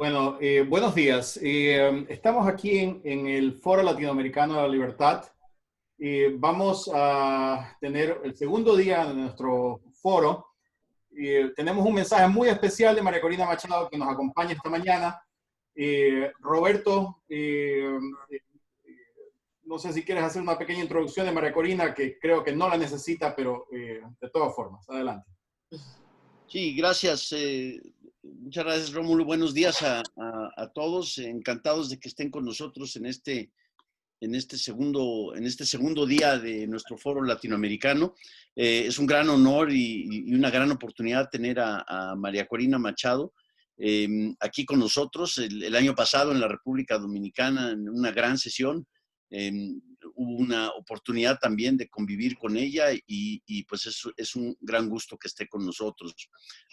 Bueno, buenos días. Estamos aquí en el Foro Latinoamericano de la Libertad. Vamos a tener el segundo día de nuestro foro. Tenemos un mensaje muy especial de María Corina Machado que nos acompaña esta mañana. Roberto, no sé si quieres hacer una pequeña introducción de María Corina, que creo que no la necesita, pero de todas formas, adelante. Sí, gracias. Muchas gracias, Rómulo. Buenos días a todos. Encantados de que estén con nosotros en este segundo día de nuestro foro latinoamericano. Es un gran honor y una gran oportunidad tener a María Corina Machado aquí con nosotros. El año pasado en la República Dominicana, en una gran sesión, hubo una oportunidad también de convivir con ella y pues es un gran gusto que esté con nosotros.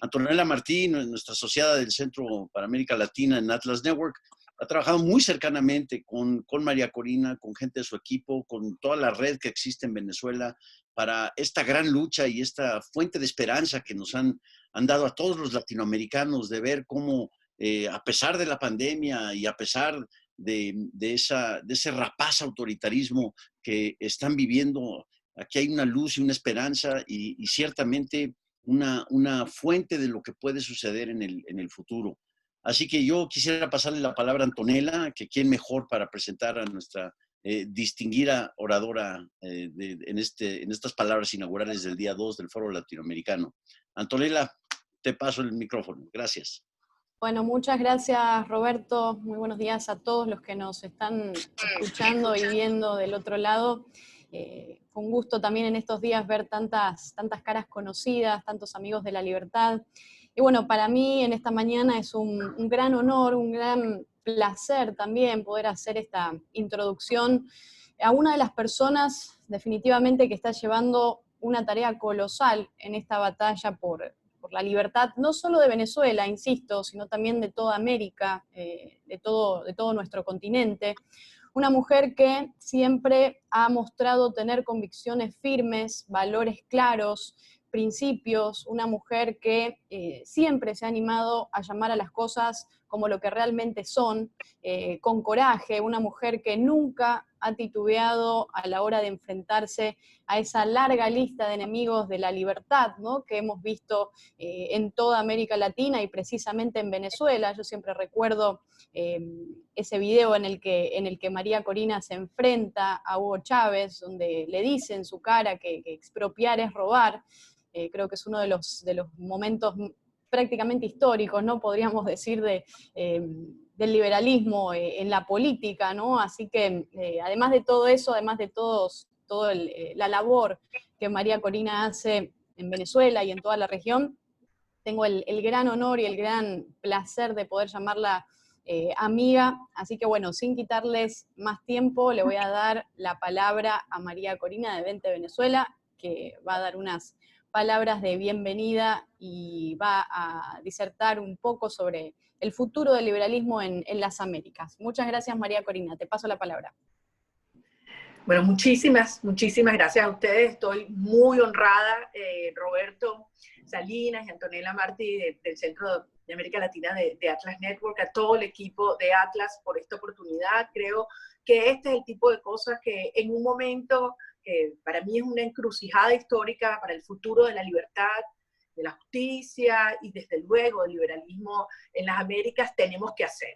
Antonella Martín, nuestra asociada del Centro para América Latina en Atlas Network, ha trabajado muy cercanamente con María Corina, con gente de su equipo, con toda la red que existe en Venezuela para esta gran lucha y esta fuente de esperanza que nos han dado a todos los latinoamericanos de ver cómo, a pesar de la pandemia y a pesar de ese rapaz autoritarismo que están viviendo, aquí hay una luz y una esperanza y ciertamente una fuente de lo que puede suceder en el futuro. Así que yo quisiera pasarle la palabra a Antonella, que quién mejor para presentar a nuestra distinguida oradora en estas palabras inaugurales del día 2 del Foro Latinoamericano. Antonella, te paso el micrófono. Gracias. Bueno, muchas gracias, Roberto. Muy buenos días a todos los que nos están escuchando y viendo del otro lado. Fue un gusto también en estos días ver tantas caras conocidas, tantos amigos de la libertad. Y bueno, para mí en esta mañana es un gran honor, un gran placer también poder hacer esta introducción a una de las personas definitivamente que está llevando una tarea colosal en esta batalla por la libertad, no solo de Venezuela, insisto, sino también de toda América, de todo nuestro continente. Una mujer que siempre ha mostrado tener convicciones firmes, valores claros, principios, una mujer que siempre se ha animado a llamar a las cosas como lo que realmente son, con coraje, una mujer que nunca ha titubeado a la hora de enfrentarse a esa larga lista de enemigos de la libertad, ¿no?, que hemos visto en toda América Latina y precisamente en Venezuela. Yo siempre recuerdo ese video en el que María Corina se enfrenta a Hugo Chávez, donde le dice en su cara que expropiar es robar. Creo que es uno de los momentos prácticamente históricos, ¿no?, podríamos decir, del liberalismo en la política, ¿no? Así que además de todo eso, además de la labor que María Corina hace en Venezuela y en toda la región, tengo el gran honor y el gran placer de poder llamarla amiga. Así que bueno, sin quitarles más tiempo, le voy a dar la palabra a María Corina de Vente Venezuela, que va a dar unas palabras de bienvenida y va a disertar un poco sobre el futuro del liberalismo en las Américas. Muchas gracias, María Corina. Te paso la palabra. Bueno, muchísimas gracias a ustedes. Estoy muy honrada, Roberto Salinas y Antonella Martí del Centro de América Latina de Atlas Network, a todo el equipo de Atlas por esta oportunidad. Creo que este es el tipo de cosas que en un momento que para mí es una encrucijada histórica para el futuro de la libertad, de la justicia y desde luego del liberalismo en las Américas tenemos que hacer.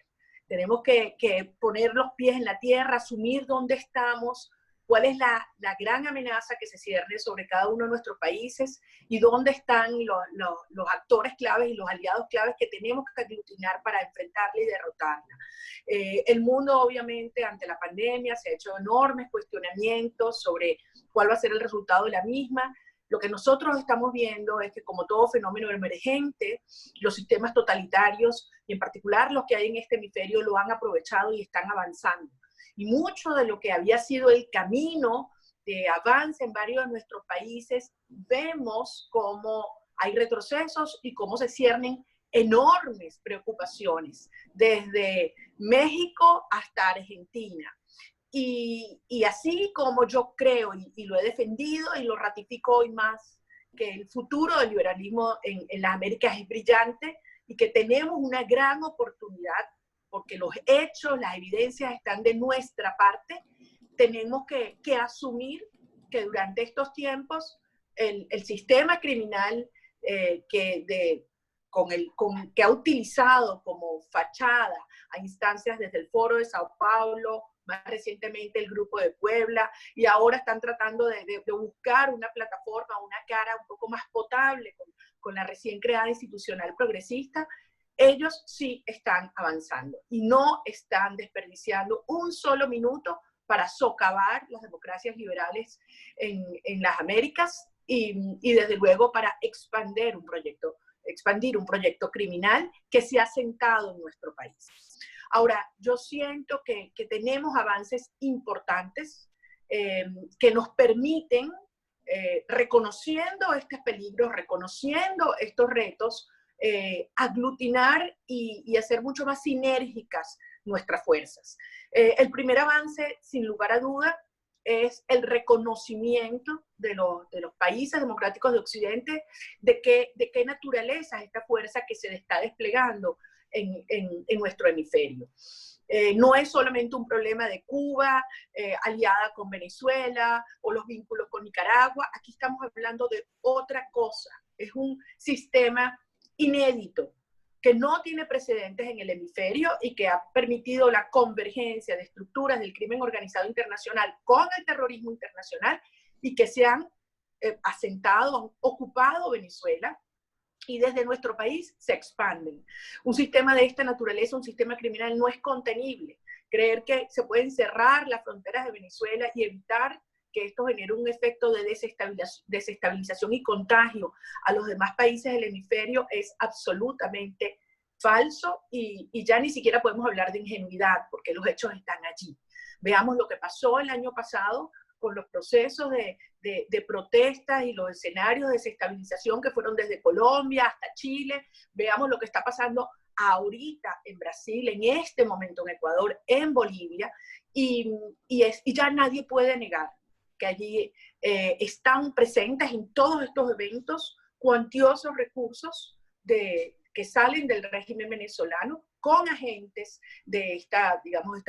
Tenemos que poner los pies en la tierra, asumir dónde estamos, cuál es la gran amenaza que se cierne sobre cada uno de nuestros países y dónde están los actores claves y los aliados claves que tenemos que aglutinar para enfrentarla y derrotarla. El mundo, obviamente, ante la pandemia se ha hecho enormes cuestionamientos sobre cuál va a ser el resultado de la misma. Lo que nosotros estamos viendo es que, como todo fenómeno emergente, los sistemas totalitarios, y en particular los que hay en este hemisferio, lo han aprovechado y están avanzando. Y mucho de lo que había sido el camino de avance en varios de nuestros países, vemos cómo hay retrocesos y cómo se ciernen enormes preocupaciones, desde México hasta Argentina. Y así como yo creo, y lo he defendido y lo ratifico hoy más, que el futuro del liberalismo en las Américas es brillante y que tenemos una gran oportunidad, porque los hechos, las evidencias están de nuestra parte, tenemos que asumir que durante estos tiempos el sistema criminal que ha utilizado como fachada a instancias desde el Foro de Sao Paulo, más recientemente el Grupo de Puebla, y ahora están tratando de buscar una plataforma, una cara un poco más potable con la recién creada institucional progresista. Ellos sí están avanzando y no están desperdiciando un solo minuto para socavar las democracias liberales en las Américas y desde luego para expandir un proyecto criminal que se ha sentado en nuestro país. Ahora, yo siento que tenemos avances importantes que nos permiten, reconociendo estos peligros, reconociendo estos retos, aglutinar y hacer mucho más sinérgicas nuestras fuerzas. El primer avance, sin lugar a duda, es el reconocimiento de los países democráticos de Occidente de qué naturaleza es esta fuerza que se está desplegando en nuestro hemisferio. No es solamente un problema de Cuba, aliada con Venezuela, o los vínculos con Nicaragua. Aquí estamos hablando de otra cosa. Es un sistema inédito, que no tiene precedentes en el hemisferio y que ha permitido la convergencia de estructuras del crimen organizado internacional con el terrorismo internacional y que se han asentado, han ocupado Venezuela y desde nuestro país se expanden. Un sistema de esta naturaleza, un sistema criminal, no es contenible. Creer que se pueden cerrar las fronteras de Venezuela y evitar que esto genere un efecto de desestabilización y contagio a los demás países del hemisferio es absolutamente falso y ya ni siquiera podemos hablar de ingenuidad porque los hechos están allí. Veamos lo que pasó el año pasado con los procesos de protestas y los escenarios de desestabilización que fueron desde Colombia hasta Chile. Veamos lo que está pasando ahorita en Brasil, en este momento en Ecuador, en Bolivia, y ya nadie puede negar que allí están presentes en todos estos eventos cuantiosos recursos que salen del régimen venezolano con agentes de esta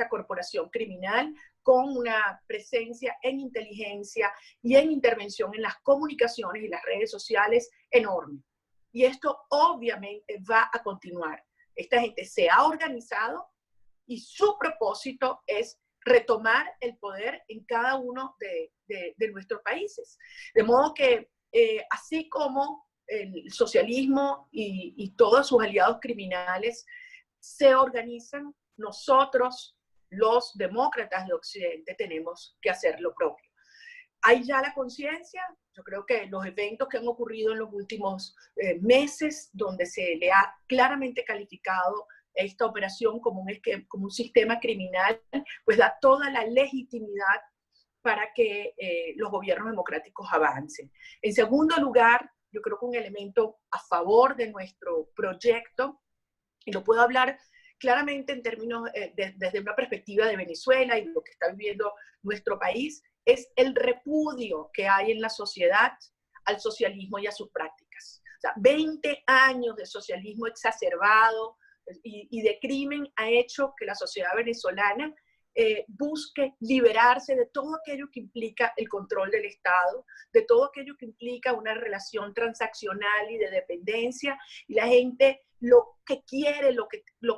corporación criminal, con una presencia en inteligencia y en intervención en las comunicaciones y las redes sociales enorme. Y esto obviamente va a continuar. Esta gente se ha organizado y su propósito es retomar el poder en cada uno de nuestros países. De modo que, así como el socialismo y todos sus aliados criminales se organizan, nosotros, los demócratas de Occidente, tenemos que hacer lo propio. Hay ya la conciencia. Yo creo que los eventos que han ocurrido en los últimos meses, donde se le ha claramente calificado esta operación como un sistema criminal, pues da toda la legitimidad para que los gobiernos democráticos avancen. En segundo lugar, yo creo que un elemento a favor de nuestro proyecto, y lo puedo hablar claramente en términos desde una perspectiva de Venezuela y lo que está viviendo nuestro país, es el repudio que hay en la sociedad al socialismo y a sus prácticas. O sea, 20 años de socialismo exacerbado y de crimen ha hecho que la sociedad venezolana busque liberarse de todo aquello que implica el control del Estado, de todo aquello que implica una relación transaccional y de dependencia, y la gente lo que quiere, lo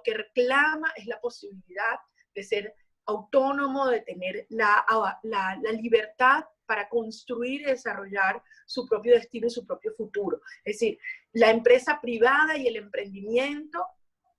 que reclama es la posibilidad de ser autónomo, de tener la libertad para construir y desarrollar su propio destino y su propio futuro. Es decir, la empresa privada y el emprendimiento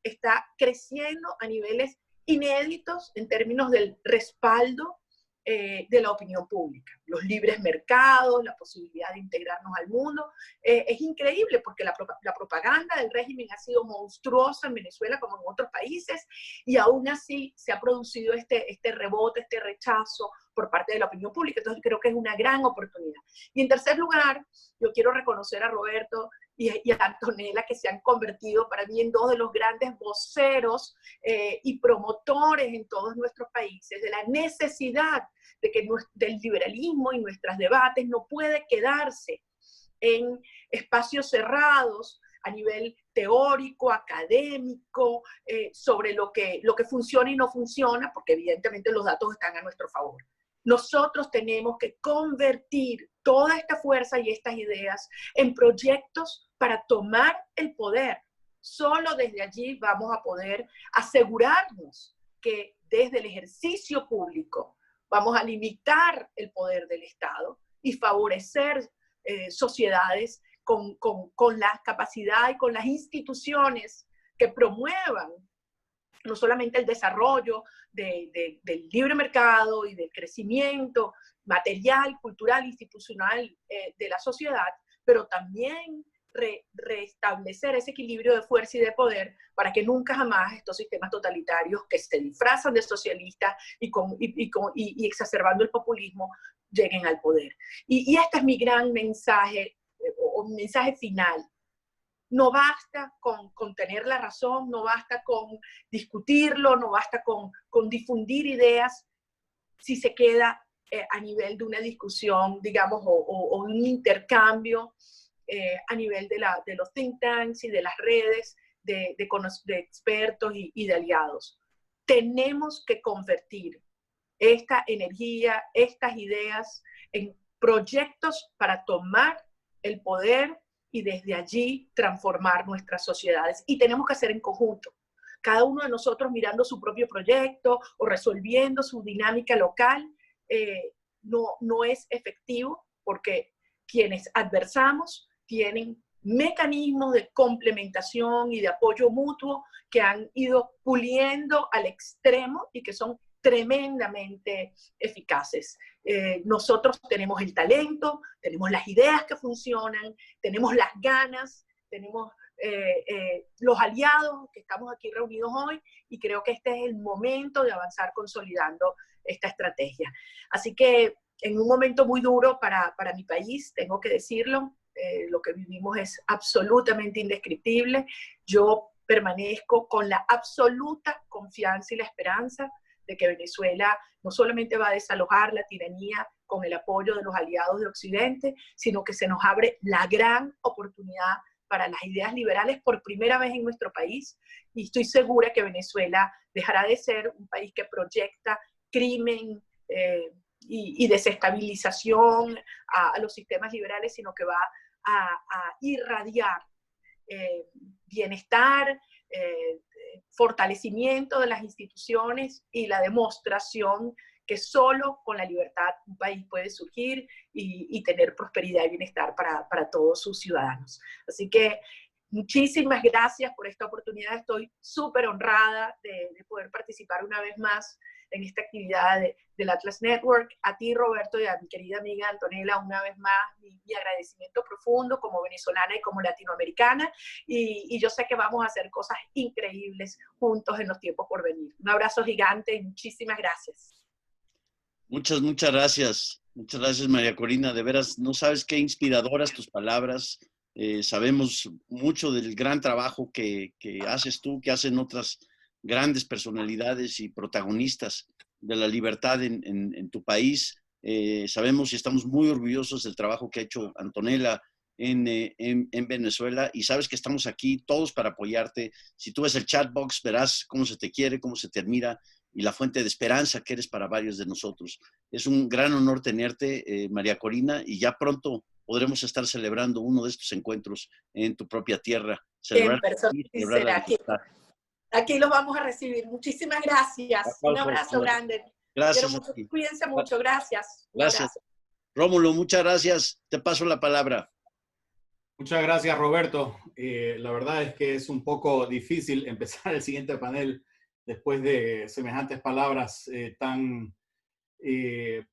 está creciendo a niveles inéditos en términos del respaldo de la opinión pública. Los libres mercados, la posibilidad de integrarnos al mundo, es increíble porque la propaganda del régimen ha sido monstruosa en Venezuela como en otros países y aún así se ha producido este rebote, este rechazo por parte de la opinión pública. Entonces creo que es una gran oportunidad. Y en tercer lugar, yo quiero reconocer a Roberto y a Antonella, que se han convertido para mí en dos de los grandes voceros y promotores en todos nuestros países de la necesidad de que del liberalismo y nuestros debates no puede quedarse en espacios cerrados a nivel teórico, académico, sobre lo que funciona y no funciona, porque evidentemente los datos están a nuestro favor. Nosotros tenemos que convertir toda esta fuerza y estas ideas en proyectos para tomar el poder. Solo desde allí vamos a poder asegurarnos que desde el ejercicio público vamos a limitar el poder del Estado y favorecer sociedades con la capacidad y con las instituciones que promuevan no solamente el desarrollo del libre mercado y del crecimiento material, cultural, institucional de la sociedad, pero también restablecer ese equilibrio de fuerza y de poder para que nunca jamás estos sistemas totalitarios que se disfrazan de socialistas y exacerbando el populismo lleguen al poder. Y este es mi gran mensaje, o mensaje final. No basta con tener la razón, no basta con discutirlo, no basta con difundir ideas si se queda a nivel de una discusión, digamos, o un intercambio a nivel de los think tanks y de las redes de expertos y de aliados. Tenemos que convertir esta energía, estas ideas en proyectos para tomar el poder y desde allí transformar nuestras sociedades. Y tenemos que hacer en conjunto. Cada uno de nosotros mirando su propio proyecto o resolviendo su dinámica local no es efectivo, porque quienes adversamos tienen mecanismos de complementación y de apoyo mutuo que han ido puliendo al extremo y que son tremendamente eficaces. Nosotros tenemos el talento, tenemos las ideas que funcionan, tenemos las ganas, tenemos los aliados que estamos aquí reunidos hoy, y creo que este es el momento de avanzar consolidando esta estrategia. Así que en un momento muy duro para mi país, tengo que decirlo, lo que vivimos es absolutamente indescriptible. Yo permanezco con la absoluta confianza y la esperanza de que Venezuela no solamente va a desalojar la tiranía con el apoyo de los aliados de Occidente, sino que se nos abre la gran oportunidad para las ideas liberales por primera vez en nuestro país, y estoy segura que Venezuela dejará de ser un país que proyecta crimen y desestabilización a los sistemas liberales, sino que va a irradiar bienestar, fortalecimiento de las instituciones y la demostración que solo con la libertad un país puede surgir y tener prosperidad y bienestar para todos sus ciudadanos. Así que muchísimas gracias por esta oportunidad. Estoy súper honrada de poder participar una vez más en esta actividad del Atlas Network. A ti, Roberto, y a mi querida amiga Antonella, una vez más, mi agradecimiento profundo como venezolana y como latinoamericana, y yo sé que vamos a hacer cosas increíbles juntos en los tiempos por venir. Un abrazo gigante y muchísimas gracias. Muchas gracias. Muchas gracias, María Corina. De veras, no sabes qué inspiradoras tus palabras. Sabemos mucho del gran trabajo que haces tú, que hacen otras grandes personalidades y protagonistas de la libertad en tu país. Sabemos y estamos muy orgullosos del trabajo que ha hecho Antonella en Venezuela, y sabes que estamos aquí todos para apoyarte. Si tú ves el chat box, verás cómo se te quiere, cómo se te admira, y la fuente de esperanza que eres para varios de nosotros. Es un gran honor tenerte, María Corina, y ya pronto podremos estar celebrando uno de estos encuentros en tu propia tierra. En persona, celebrar aquí los vamos a recibir. Muchísimas gracias. Un abrazo grande. Gracias. Mucho, cuídense mucho. Gracias. Gracias. Rómulo, muchas gracias. Te paso la palabra. Muchas gracias, Roberto. La verdad es que es un poco difícil empezar el siguiente panel después de semejantes palabras tan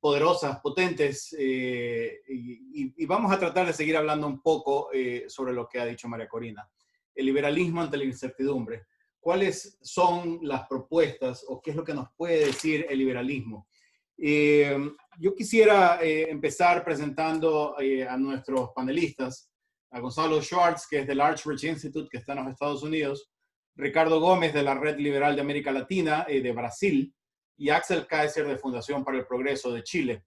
poderosas, potentes, y vamos a tratar de seguir hablando un poco sobre lo que ha dicho María Corina. El liberalismo ante la incertidumbre. ¿Cuáles son las propuestas o qué es lo que nos puede decir el liberalismo? Yo quisiera empezar presentando a nuestros panelistas, a Gonzalo Schwartz, que es del Archbridge Institute, que está en los Estados Unidos, Ricardo Gómez, de la Red Liberal de América Latina, de Brasil, y Axel Kaiser, de Fundación para el Progreso, de Chile.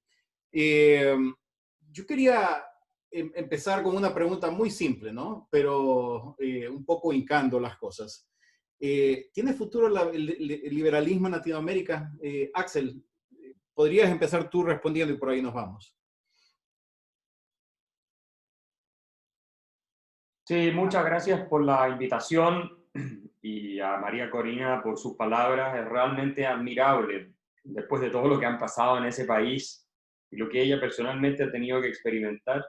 Yo quería empezar con una pregunta muy simple, ¿no? Pero un poco hincando las cosas. ¿Tiene futuro el liberalismo en Latinoamérica? Axel, ¿podrías empezar tú respondiendo y por ahí nos vamos? Sí, muchas gracias por la invitación y a María Corina por sus palabras. Es realmente admirable, después de todo lo que han pasado en ese país y lo que ella personalmente ha tenido que experimentar,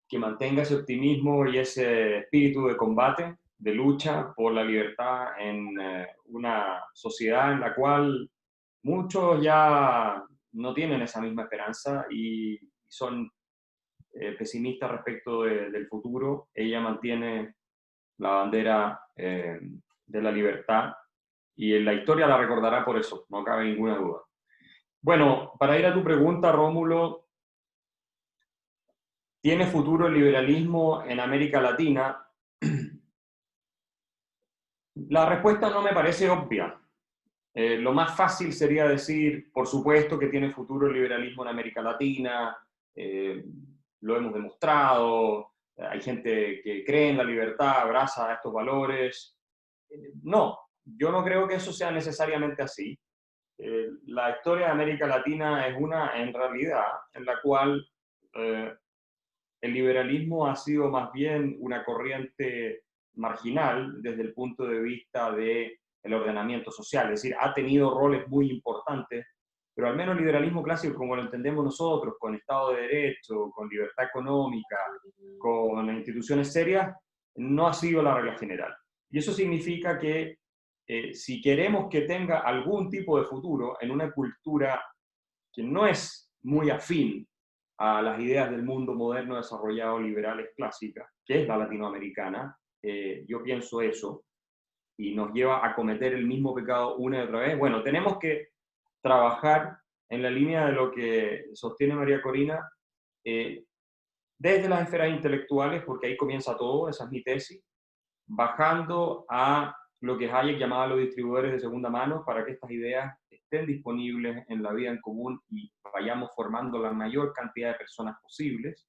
que mantenga ese optimismo y ese espíritu de combate, de lucha por la libertad en una sociedad en la cual muchos ya no tienen esa misma esperanza y son pesimista respecto del futuro. Ella mantiene la bandera de la libertad y en la historia la recordará por eso, no cabe ninguna duda. Bueno, para ir a tu pregunta, Rómulo, ¿tiene futuro el liberalismo en América Latina? La respuesta no me parece obvia. Lo más fácil sería decir, por supuesto que tiene futuro el liberalismo en América Latina, lo hemos demostrado, hay gente que cree en la libertad, abraza estos valores. No, yo no creo que eso sea necesariamente así. La historia de América Latina es una, en realidad, en la cual el liberalismo ha sido más bien una corriente marginal desde el punto de vista del ordenamiento social, es decir, ha tenido roles muy importantes, pero al menos el liberalismo clásico, como lo entendemos nosotros, con Estado de Derecho, con libertad económica, con instituciones serias, no ha sido la regla general. Y eso significa que si queremos que tenga algún tipo de futuro en una cultura que no es muy afín a las ideas del mundo moderno desarrollado liberales clásicas, que es la latinoamericana, yo pienso eso, y nos lleva a cometer el mismo pecado una y otra vez. Bueno, tenemos que trabajar en la línea de lo que sostiene María Corina, desde las esferas intelectuales, porque ahí comienza todo, esa es mi tesis, bajando a lo que Hayek llamaba los distribuidores de segunda mano, para que estas ideas estén disponibles en la vida en común y vayamos formando la mayor cantidad de personas posibles.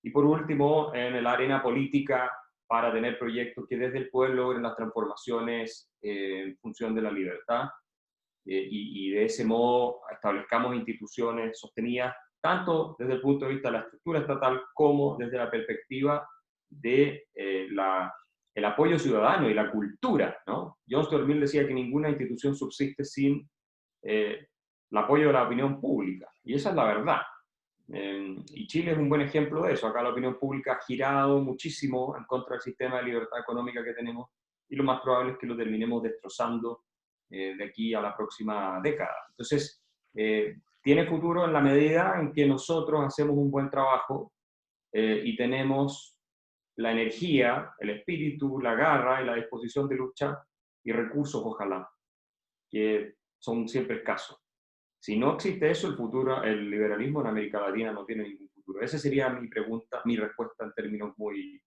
Y por último, en la arena política, para tener proyectos que desde el poder logren las transformaciones en función de la libertad y de ese modo establezcamos instituciones sostenidas tanto desde el punto de vista de la estructura estatal como desde la perspectiva de el apoyo ciudadano y la cultura, ¿no? John Stuart Mill decía que ninguna institución subsiste sin el apoyo de la opinión pública, y esa es la verdad. Y Chile es un buen ejemplo de eso. Acá la opinión pública ha girado muchísimo en contra del sistema de libertad económica que tenemos, y lo más probable es que lo terminemos destrozando de aquí a la próxima década. Entonces, tiene futuro en la medida en que nosotros hacemos un buen trabajo y tenemos la energía, el espíritu, la garra y la disposición de lucha y recursos, ojalá, que son siempre escasos. Si no existe eso, el futuro, el liberalismo en América Latina no tiene ningún futuro. Esa sería mi pregunta, mi respuesta en términos muy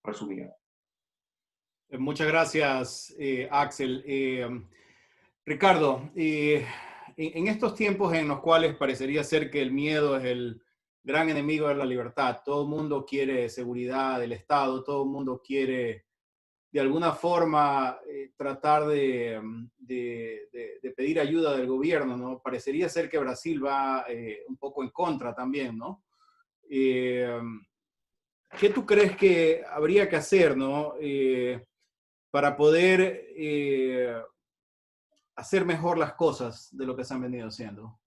resumidos. Muchas gracias, Axel. Ricardo, en estos tiempos en los cuales parecería ser que el miedo es el gran enemigo de la libertad, todo el mundo quiere seguridad del Estado, todo el mundo quiere de alguna forma tratar de pedir ayuda del gobierno, ¿no? Parecería ser que Brasil va un poco en contra también, ¿no? ¿Qué tú crees que habría que hacer, ¿no? Para poder hacer mejor las cosas de lo que se han venido haciendo.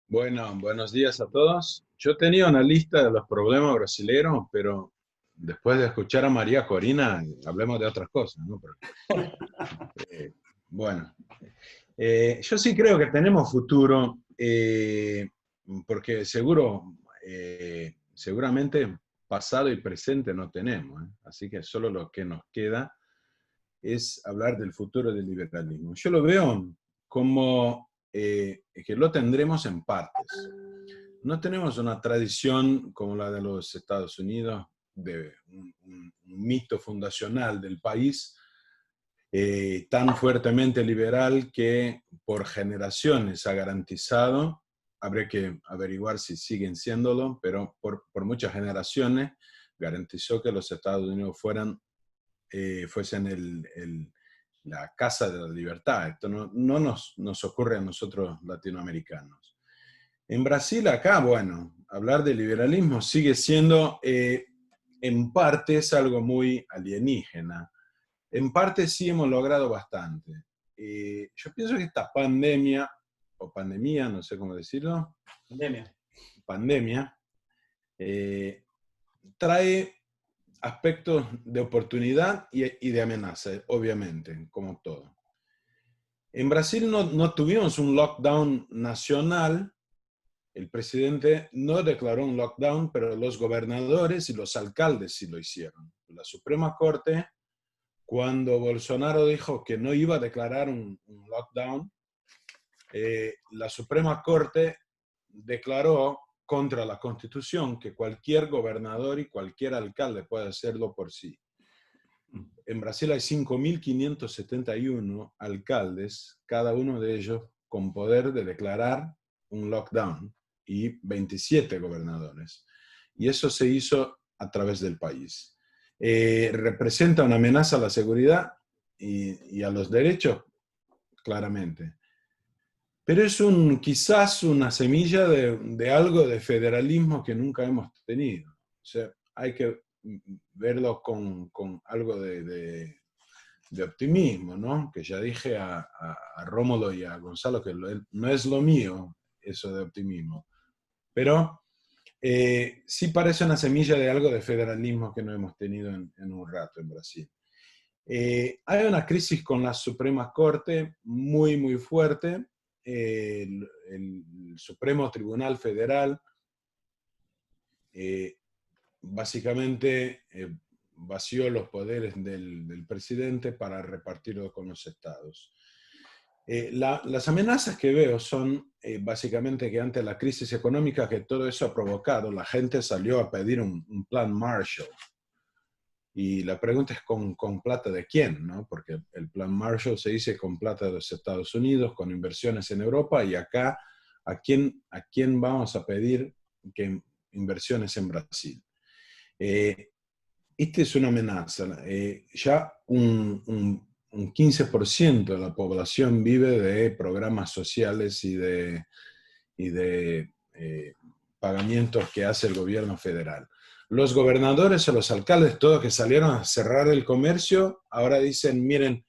Bueno, buenos días a todos. Yo tenía una lista de los problemas brasileños, pero después de escuchar a María Corina, hablemos de otras cosas, ¿no? Bueno, yo sí creo que tenemos futuro, porque seguramente pasado y presente no tenemos, ¿eh? Así que solo lo que nos queda es hablar del futuro del liberalismo. Yo lo veo como que lo tendremos en partes. No tenemos una tradición como la de los Estados Unidos, de un mito fundacional del país tan fuertemente liberal que por generaciones ha garantizado habría que averiguar si siguen siéndolo, pero por muchas generaciones garantizó que los Estados Unidos fuesen la casa de la libertad. Esto no nos ocurre a nosotros latinoamericanos. En Brasil, acá, bueno, hablar de liberalismo sigue siendo, en parte, es algo muy alienígena. En parte sí hemos logrado bastante. Yo pienso que esta pandemia, o pandemia, no sé cómo decirlo. Pandemia, trae aspectos de oportunidad y de amenaza, obviamente, como todo. En Brasil no tuvimos un lockdown nacional. El presidente no declaró un lockdown, pero los gobernadores y los alcaldes sí lo hicieron. La Suprema Corte, cuando Bolsonaro dijo que no iba a declarar un lockdown, la Suprema Corte declaró contra la Constitución que cualquier gobernador y cualquier alcalde puede hacerlo por sí. En Brasil hay 5.571 alcaldes, cada uno de ellos con poder de declarar un lockdown, y 27 gobernadores. Y eso se hizo a través del país. ¿Representa una amenaza a la seguridad y a los derechos? Claramente. Pero es quizás una semilla de algo de federalismo que nunca hemos tenido. O sea, hay que verlo con algo de optimismo, ¿no? Que ya dije a Rómulo y a Gonzalo que no es lo mío eso de optimismo. Pero sí parece una semilla de algo de federalismo que no hemos tenido en un rato en Brasil. Hay una crisis con la Suprema Corte muy, muy fuerte. El Supremo Tribunal Federal básicamente vació los poderes del presidente para repartirlo con los estados. Las amenazas que veo son básicamente que ante la crisis económica que todo eso ha provocado, la gente salió a pedir un plan Marshall. Y la pregunta es ¿con plata de quién? ¿No? Porque el plan Marshall se dice con plata de los Estados Unidos, con inversiones en Europa, y acá, ¿a quién vamos a pedir inversiones en Brasil? Esta es una amenaza. Ya un 15% de la población vive de programas sociales y de pagamientos que hace el gobierno federal. Los gobernadores o los alcaldes, todos que salieron a cerrar el comercio, ahora dicen, miren,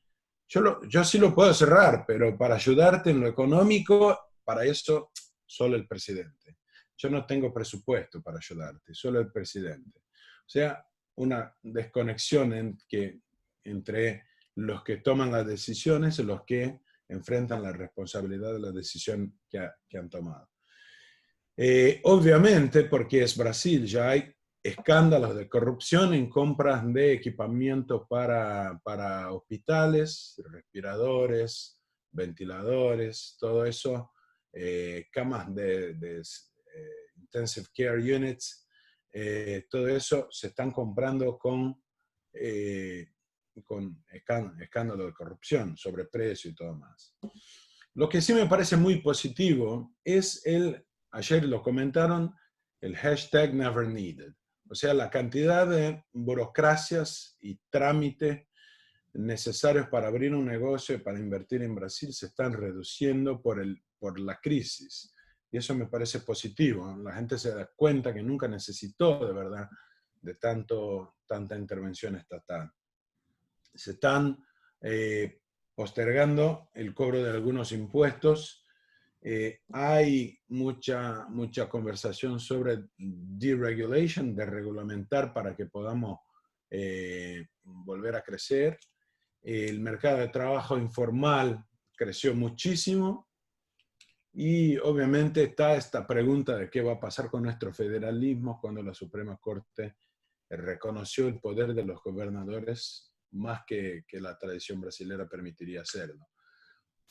yo sí lo puedo cerrar, pero para ayudarte en lo económico, para eso solo el presidente. Yo no tengo presupuesto para ayudarte, solo el presidente. O sea, una desconexión entre los que toman las decisiones y los que enfrentan la responsabilidad de la decisión que han tomado. Obviamente, porque es Brasil, ya hay escándalos de corrupción en compras de equipamiento para hospitales, respiradores, ventiladores, todo eso, camas de intensive care units, todo eso se están comprando con escándalo de corrupción, sobreprecio y todo más. Lo que sí me parece muy positivo es ayer lo comentaron, el hashtag Never Needed. O sea, la cantidad de burocracias y trámites necesarios para abrir un negocio y para invertir en Brasil se están reduciendo por la crisis. Y eso me parece positivo. La gente se da cuenta que nunca necesitó de verdad de tanta intervención estatal. Se están postergando el cobro de algunos impuestos. Hay mucha conversación sobre deregulation, de regulamentar para que podamos volver a crecer. El mercado de trabajo informal creció muchísimo y obviamente está esta pregunta de qué va a pasar con nuestro federalismo cuando la Suprema Corte reconoció el poder de los gobernadores más que la tradición brasileña permitiría hacerlo.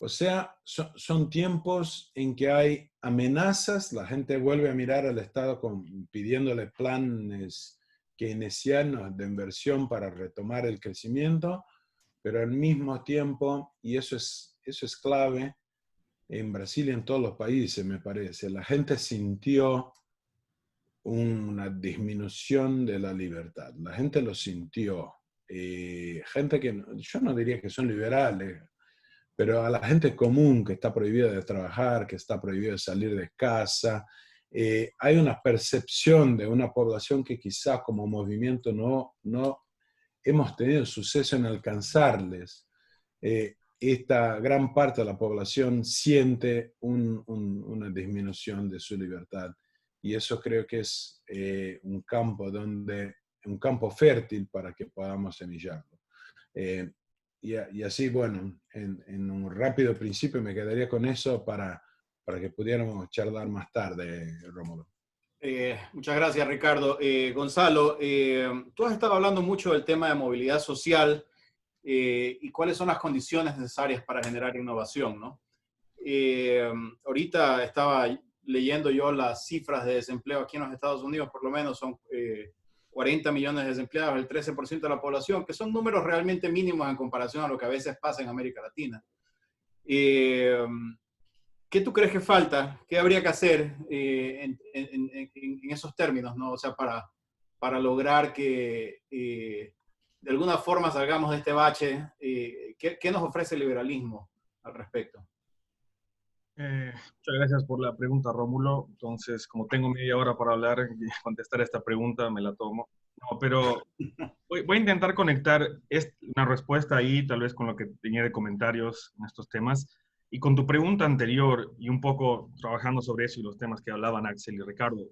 O sea, son tiempos en que hay amenazas, la gente vuelve a mirar al Estado pidiéndole planes keynesianos de inversión para retomar el crecimiento, pero al mismo tiempo, y eso es clave, en Brasil y en todos los países, me parece. La gente sintió una disminución de la libertad. La gente lo sintió. Gente que, yo no diría que son liberales, pero a la gente común que está prohibida de trabajar, que está prohibida de salir de casa, hay una percepción de una población que quizás como movimiento no hemos tenido suceso en alcanzarles. Esta gran parte de la población siente una disminución de su libertad. Y eso creo que es un campo fértil para que podamos semillarlo. Y así, bueno, en un rápido principio me quedaría con eso para que pudiéramos charlar más tarde, Rómulo. Muchas gracias, Ricardo. Gonzalo, tú has estado hablando mucho del tema de movilidad social y cuáles son las condiciones necesarias para generar innovación, ¿no? Ahorita estaba leyendo yo las cifras de desempleo aquí en los Estados Unidos, por lo menos son 40 millones de desempleados, el 13% de la población, que son números realmente mínimos en comparación a lo que a veces pasa en América Latina. ¿Qué tú crees que falta? ¿Qué habría que hacer en esos términos, ¿no? O sea, para lograr que de alguna forma salgamos de este bache. ¿Qué nos ofrece el liberalismo al respecto? Muchas gracias por la pregunta, Rómulo. Entonces, como tengo media hora para hablar y contestar esta pregunta, me la tomo. No, pero voy a intentar conectar una respuesta ahí, tal vez con lo que tenía de comentarios en estos temas. Y con tu pregunta anterior, y un poco trabajando sobre eso y los temas que hablaban Axel y Ricardo,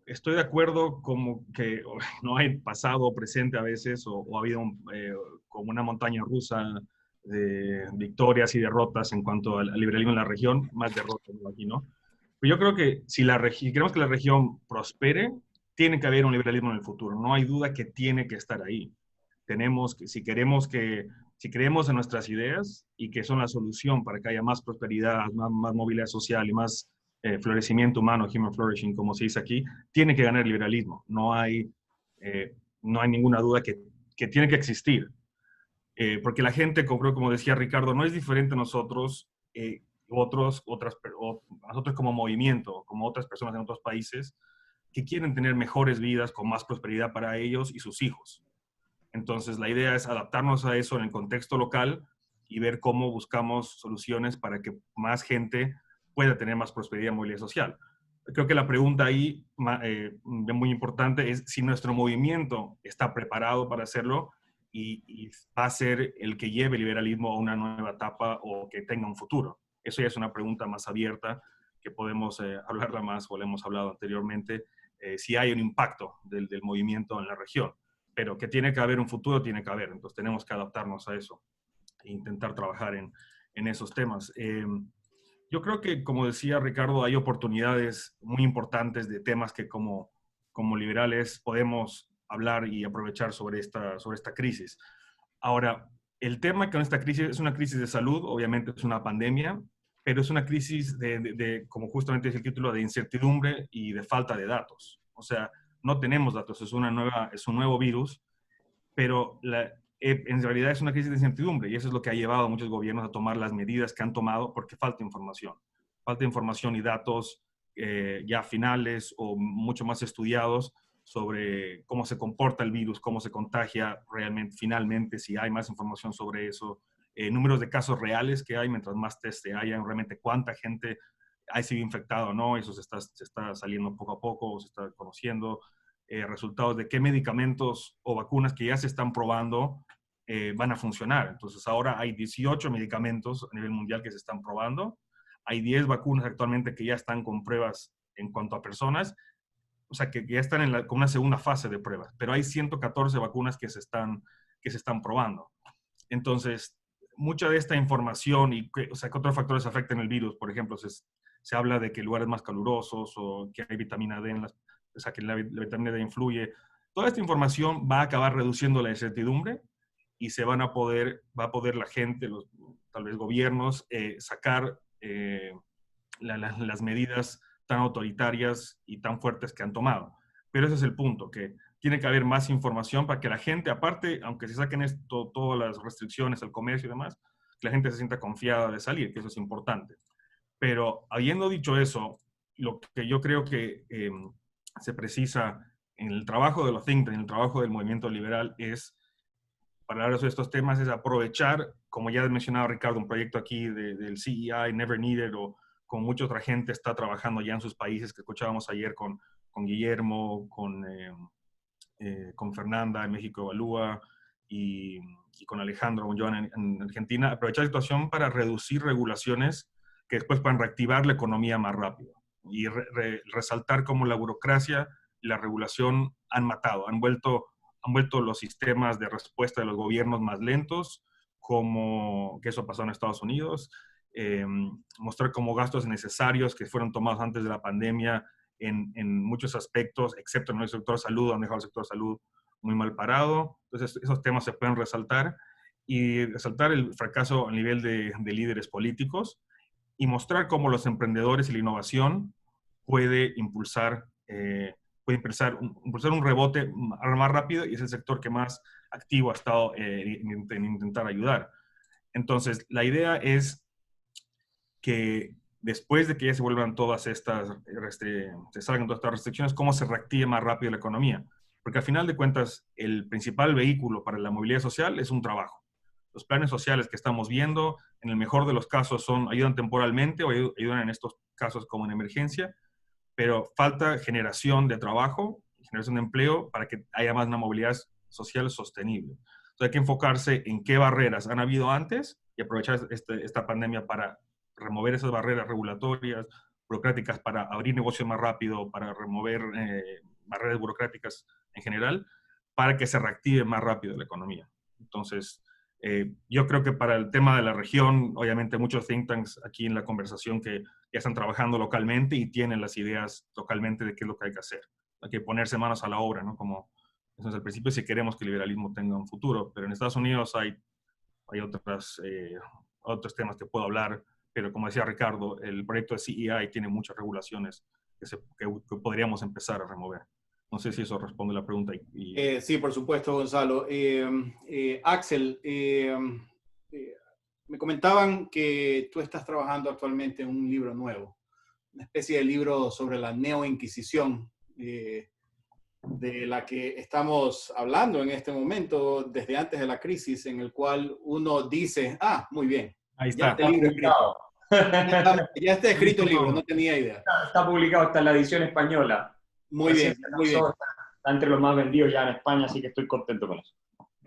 estoy de acuerdo como que no hay pasado o presente a veces, o ha habido como una montaña rusa de victorias y derrotas en cuanto al liberalismo en la región, más derrotas aquí, ¿no? Pero yo creo que si queremos que la región prospere, tiene que haber un liberalismo en el futuro. No hay duda que tiene que estar ahí. Si creemos en nuestras ideas y que son la solución para que haya más prosperidad, más movilidad social y más florecimiento humano, human flourishing, como se dice aquí, tiene que ganar el liberalismo. No hay ninguna duda que tiene que existir. Porque la gente, como decía Ricardo, no es diferente a nosotros, nosotros como movimiento, como otras personas en otros países, que quieren tener mejores vidas con más prosperidad para ellos y sus hijos. Entonces, la idea es adaptarnos a eso en el contexto local y ver cómo buscamos soluciones para que más gente pueda tener más prosperidad y movilidad social. Creo que la pregunta ahí, muy importante, es si nuestro movimiento está preparado para hacerlo y va a ser el que lleve el liberalismo a una nueva etapa o que tenga un futuro. Eso ya es una pregunta más abierta que podemos hablarla más, o la hemos hablado anteriormente, si hay un impacto del movimiento en la región. Pero que tiene que haber un futuro, tiene que haber. Entonces tenemos que adaptarnos a eso e intentar trabajar en esos temas. Yo creo que, como decía Ricardo, hay oportunidades muy importantes de temas que como liberales podemos hablar y aprovechar sobre esta crisis. Ahora, el tema con esta crisis es una crisis de salud, obviamente es una pandemia, pero es una crisis como justamente es el título, de incertidumbre y de falta de datos. O sea, no tenemos datos, es un nuevo virus, pero en realidad es una crisis de incertidumbre y eso es lo que ha llevado a muchos gobiernos a tomar las medidas que han tomado porque falta información. Falta información y datos ya finales o mucho más estudiados sobre cómo se comporta el virus, cómo se contagia realmente, finalmente, si hay más información sobre eso, números de casos reales que hay, mientras más test haya, realmente cuánta gente ha sido infectado o no, eso se está saliendo poco a poco, o se está conociendo, resultados de qué medicamentos o vacunas que ya se están probando van a funcionar. Entonces ahora hay 18 medicamentos a nivel mundial que se están probando, hay 10 vacunas actualmente que ya están con pruebas en cuanto a personas, o sea que ya están con una segunda fase de pruebas, pero hay 114 vacunas que se están probando. Entonces, mucha de esta información o sea, que otros factores afectan el virus, por ejemplo, se habla de que lugares más calurosos o que hay vitamina D o sea, que la vitamina D influye. Toda esta información va a acabar reduciendo la incertidumbre y va a poder la gente, tal vez gobiernos, sacar las medidas tan autoritarias y tan fuertes que han tomado. Pero ese es el punto, que tiene que haber más información para que la gente, aparte, aunque se saquen todas las restricciones al comercio y demás, que la gente se sienta confiada de salir, que eso es importante. Pero habiendo dicho eso, lo que yo creo que se precisa en el trabajo de los think tanks, en el trabajo del movimiento liberal, es, para hablar de estos temas, es aprovechar, como ya ha mencionado Ricardo, un proyecto aquí del CEI, Never Needed, o con mucha otra gente está trabajando ya en sus países, que escuchábamos ayer con Guillermo, con Fernanda en México Evalúa, y con Alejandro, con Joan en Argentina, aprovechar la situación para reducir regulaciones que después puedan reactivar la economía más rápido. Y resaltar cómo la burocracia y la regulación han matado, han vuelto los sistemas de respuesta de los gobiernos más lentos, como que eso pasó en Estados Unidos, mostrar cómo gastos necesarios que fueron tomados antes de la pandemia en muchos aspectos, excepto en el sector salud, han dejado el sector salud muy mal parado. Entonces, esos temas se pueden resaltar y resaltar el fracaso a nivel de líderes políticos y mostrar cómo los emprendedores y la innovación puede impulsar un rebote más rápido, y es el sector que más activo ha estado en intentar ayudar. Entonces, la idea es que después de que ya se vuelvan todas estas, se salgan todas estas restricciones, cómo se reactive más rápido la economía. Porque al final de cuentas, el principal vehículo para la movilidad social es un trabajo. Los planes sociales que estamos viendo, en el mejor de los casos, ayudan temporalmente o ayudan en estos casos como en emergencia, pero falta generación de trabajo, generación de empleo para que haya más una movilidad social sostenible. Entonces hay que enfocarse en qué barreras han habido antes y aprovechar esta pandemia para remover esas barreras regulatorias, burocráticas, para abrir negocios más rápido, para remover barreras burocráticas en general, para que se reactive más rápido la economía. Entonces, yo creo que para el tema de la región, obviamente muchos think tanks aquí en la conversación que ya están trabajando localmente y tienen las ideas localmente de qué es lo que hay que hacer. Hay que ponerse manos a la obra, ¿no? Como eso es al principio, si queremos que el liberalismo tenga un futuro. Pero en Estados Unidos hay otros temas que puedo hablar, pero como decía Ricardo, el proyecto de CEI tiene muchas regulaciones que podríamos empezar a remover. No sé si eso responde a la pregunta. Sí, por supuesto, Gonzalo. Axel, me comentaban que tú estás trabajando actualmente en un libro nuevo, una especie de libro sobre la neoinquisición, de la que estamos hablando en este momento, desde antes de la crisis, en el cual uno dice, muy bien, ahí está. Ya está escrito el libro, no tenía idea. Está publicado, está en la edición española. Muy bien, muy bien. Está entre los más vendidos ya en España, así que estoy contento con eso.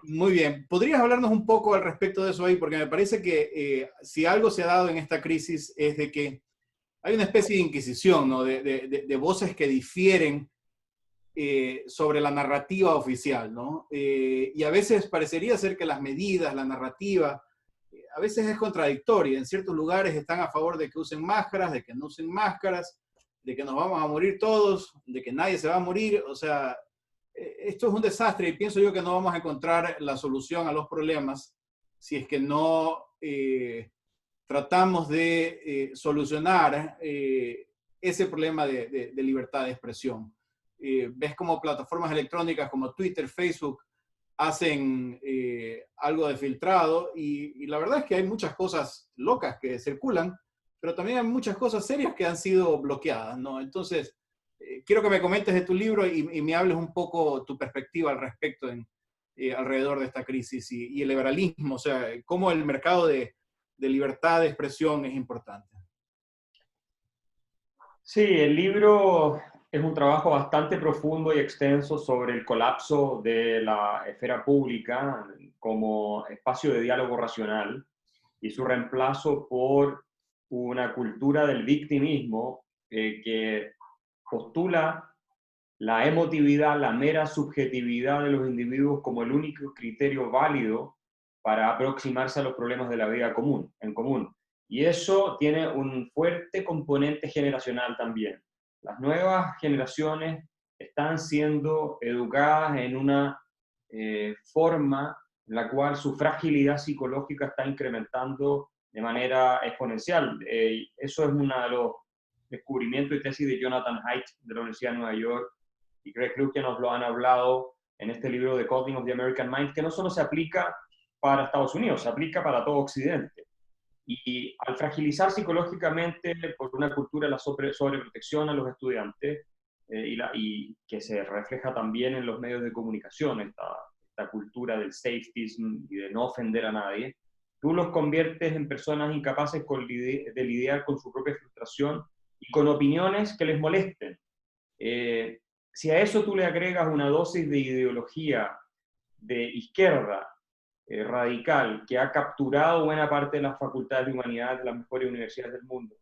Muy bien. ¿Podrías hablarnos un poco al respecto de eso ahí? Porque me parece que si algo se ha dado en esta crisis es de que hay una especie de inquisición, ¿no? de voces que difieren sobre la narrativa oficial, ¿no? Y a veces parecería ser que las medidas, la narrativa, a veces es contradictoria. En ciertos lugares están a favor de que usen máscaras, de que no usen máscaras, de que nos vamos a morir todos, de que nadie se va a morir. O sea, esto es un desastre y pienso yo que no vamos a encontrar la solución a los problemas si es que no tratamos de solucionar ese problema de libertad de expresión. Ves como plataformas electrónicas como Twitter, Facebook, hacen algo de filtrado y la verdad es que hay muchas cosas locas que circulan, pero también hay muchas cosas serias que han sido bloqueadas, ¿no? Entonces, quiero que me comentes de tu libro y me hables un poco tu perspectiva al respecto alrededor de esta crisis y el liberalismo, o sea, cómo el mercado de libertad de expresión es importante. Sí, el libro es un trabajo bastante profundo y extenso sobre el colapso de la esfera pública como espacio de diálogo racional y su reemplazo por una cultura del victimismo que postula la emotividad, la mera subjetividad de los individuos como el único criterio válido para aproximarse a los problemas de la vida en común. Y eso tiene un fuerte componente generacional también. Las nuevas generaciones están siendo educadas en una forma en la cual su fragilidad psicológica está incrementando de manera exponencial. Eso es uno de los descubrimientos y tesis de Jonathan Haidt de la Universidad de Nueva York y Greg Luke, que nos lo han hablado en este libro The Coding of the American Mind, que no solo se aplica para Estados Unidos, se aplica para todo Occidente. Y al fragilizar psicológicamente por una cultura de la sobreprotección a los estudiantes, y que se refleja también en los medios de comunicación, esta cultura del safetyism y de no ofender a nadie, tú los conviertes en personas incapaces de lidiar con su propia frustración y con opiniones que les molesten. Si a eso tú le agregas una dosis de ideología de izquierda radical que ha capturado buena parte de las facultades de humanidades de las mejores universidades del mundo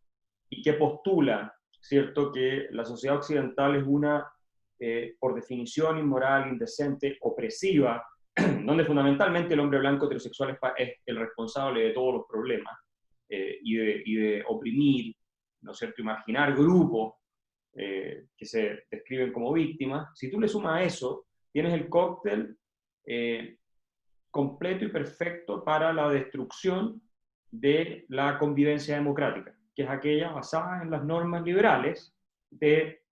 y que postula, ¿cierto?, que la sociedad occidental es una, por definición, inmoral, indecente, opresiva, donde fundamentalmente el hombre blanco heterosexual es el responsable de todos los problemas, y de oprimir, ¿no es cierto?, y marginar grupos que se describen como víctimas. Si tú le sumas a eso, tienes el cóctel completo y perfecto para la destrucción de la convivencia democrática, que es aquella basada en las normas liberales de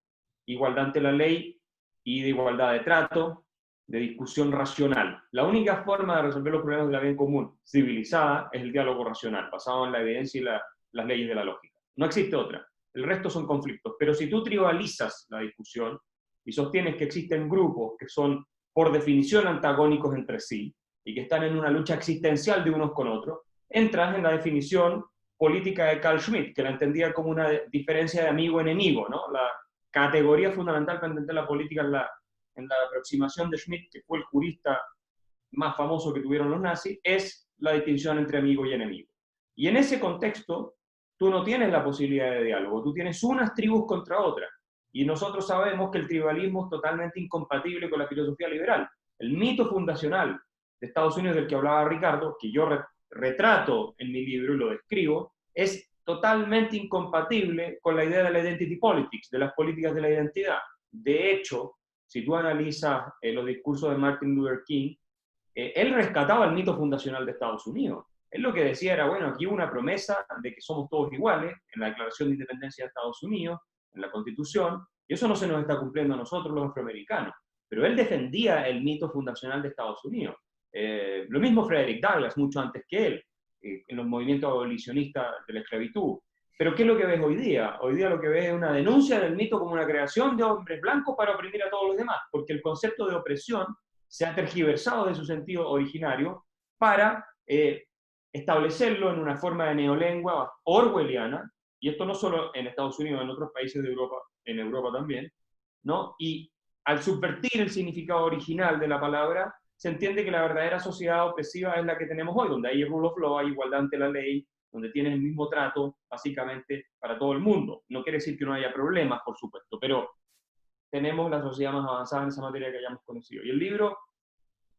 igualdad ante la ley y de igualdad de trato, de discusión racional. La única forma de resolver los problemas de la vida en común civilizada es el diálogo racional, basado en la evidencia y las leyes de la lógica. No existe otra. El resto son conflictos. Pero si tú tribalizas la discusión y sostienes que existen grupos que son por definición antagónicos entre sí, y que están en una lucha existencial de unos con otros, entras en la definición política de Carl Schmitt, que la entendía como una diferencia de amigo-enemigo, ¿no? La categoría fundamental para entender la política en la aproximación de Schmitt, que fue el jurista más famoso que tuvieron los nazis, es la distinción entre amigo y enemigo. Y en ese contexto, tú no tienes la posibilidad de diálogo, tú tienes unas tribus contra otras. Y nosotros sabemos que el tribalismo es totalmente incompatible con la filosofía liberal. El mito fundacional de Estados Unidos del que hablaba Ricardo, que yo retrato en mi libro y lo describo, es totalmente incompatible con la idea de la identity politics, de las políticas de la identidad. De hecho, si tú analizas los discursos de Martin Luther King, él rescataba el mito fundacional de Estados Unidos. Él lo que decía era, bueno, aquí hubo una promesa de que somos todos iguales en la Declaración de Independencia de Estados Unidos, en la Constitución, y eso no se nos está cumpliendo a nosotros los afroamericanos. Pero él defendía el mito fundacional de Estados Unidos. Lo mismo Frederick Douglass, mucho antes que él, en los movimientos abolicionistas de la esclavitud. Pero ¿qué es lo que ves hoy día? Hoy día lo que ves es una denuncia del mito como una creación de hombres blancos para oprimir a todos los demás, porque el concepto de opresión se ha tergiversado de su sentido originario para establecerlo en una forma de neolengua orwelliana, y esto no solo en Estados Unidos, en otros países de Europa, en Europa también, ¿no? Y al subvertir el significado original de la palabra, se entiende que la verdadera sociedad opresiva es la que tenemos hoy, donde hay rule of law, hay igualdad ante la ley, donde tienes el mismo trato, básicamente, para todo el mundo. No quiere decir que no haya problemas, por supuesto, pero tenemos la sociedad más avanzada en esa materia que hayamos conocido. Y el libro,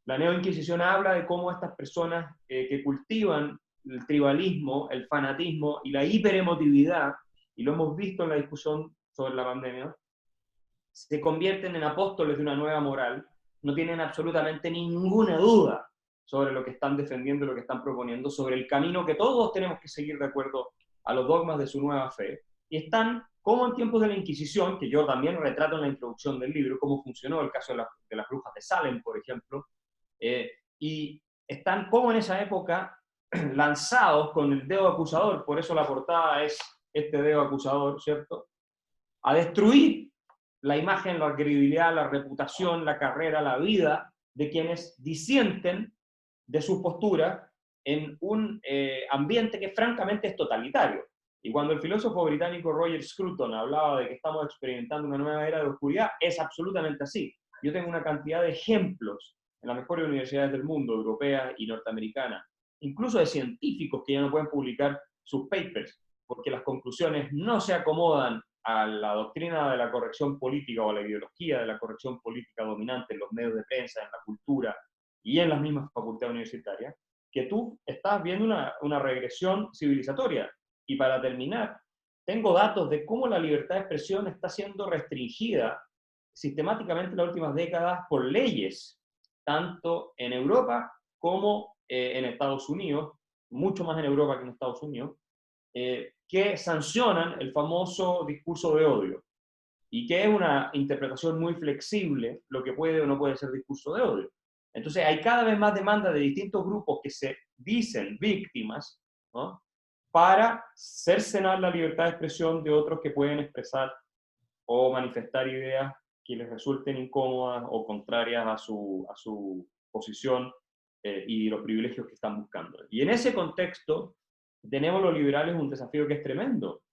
La Neoinquisición, habla de cómo estas personas que cultivan el tribalismo, el fanatismo y la hiperemotividad, y lo hemos visto en la discusión sobre la pandemia, se convierten en apóstoles de una nueva moral, no tienen absolutamente ninguna duda sobre lo que están defendiendo, lo que están proponiendo, sobre el camino que todos tenemos que seguir de acuerdo a los dogmas de su nueva fe, y están como en tiempos de la Inquisición, que yo también retrato en la introducción del libro, cómo funcionó el caso de las brujas de Salem, por ejemplo, y están como en esa época lanzados con el dedo acusador, por eso la portada es este dedo acusador, ¿cierto?, a destruir la imagen, la credibilidad, la reputación, la carrera, la vida de quienes disienten de su postura en un ambiente que francamente es totalitario. Y cuando el filósofo británico Roger Scruton hablaba de que estamos experimentando una nueva era de oscuridad, es absolutamente así. Yo tengo una cantidad de ejemplos en las mejores universidades del mundo, europeas y norteamericanas, incluso de científicos que ya no pueden publicar sus papers, porque las conclusiones no se acomodan a la doctrina de la corrección política o a la ideología de la corrección política dominante en los medios de prensa, en la cultura y en las mismas facultades universitarias, que tú estás viendo una regresión civilizatoria. Y para terminar, tengo datos de cómo la libertad de expresión está siendo restringida sistemáticamente en las últimas décadas por leyes, tanto en Europa como en Estados Unidos, mucho más en Europa que en Estados Unidos, que sancionan el famoso discurso de odio, y que es una interpretación muy flexible lo que puede o no puede ser discurso de odio. Entonces hay cada vez más demanda de distintos grupos que se dicen víctimas, ¿no?, para cercenar la libertad de expresión de otros que pueden expresar o manifestar ideas que les resulten incómodas o contrarias a su posición y los privilegios que están buscando. Y en ese contexto tenemos los liberales un desafío que es tremendo,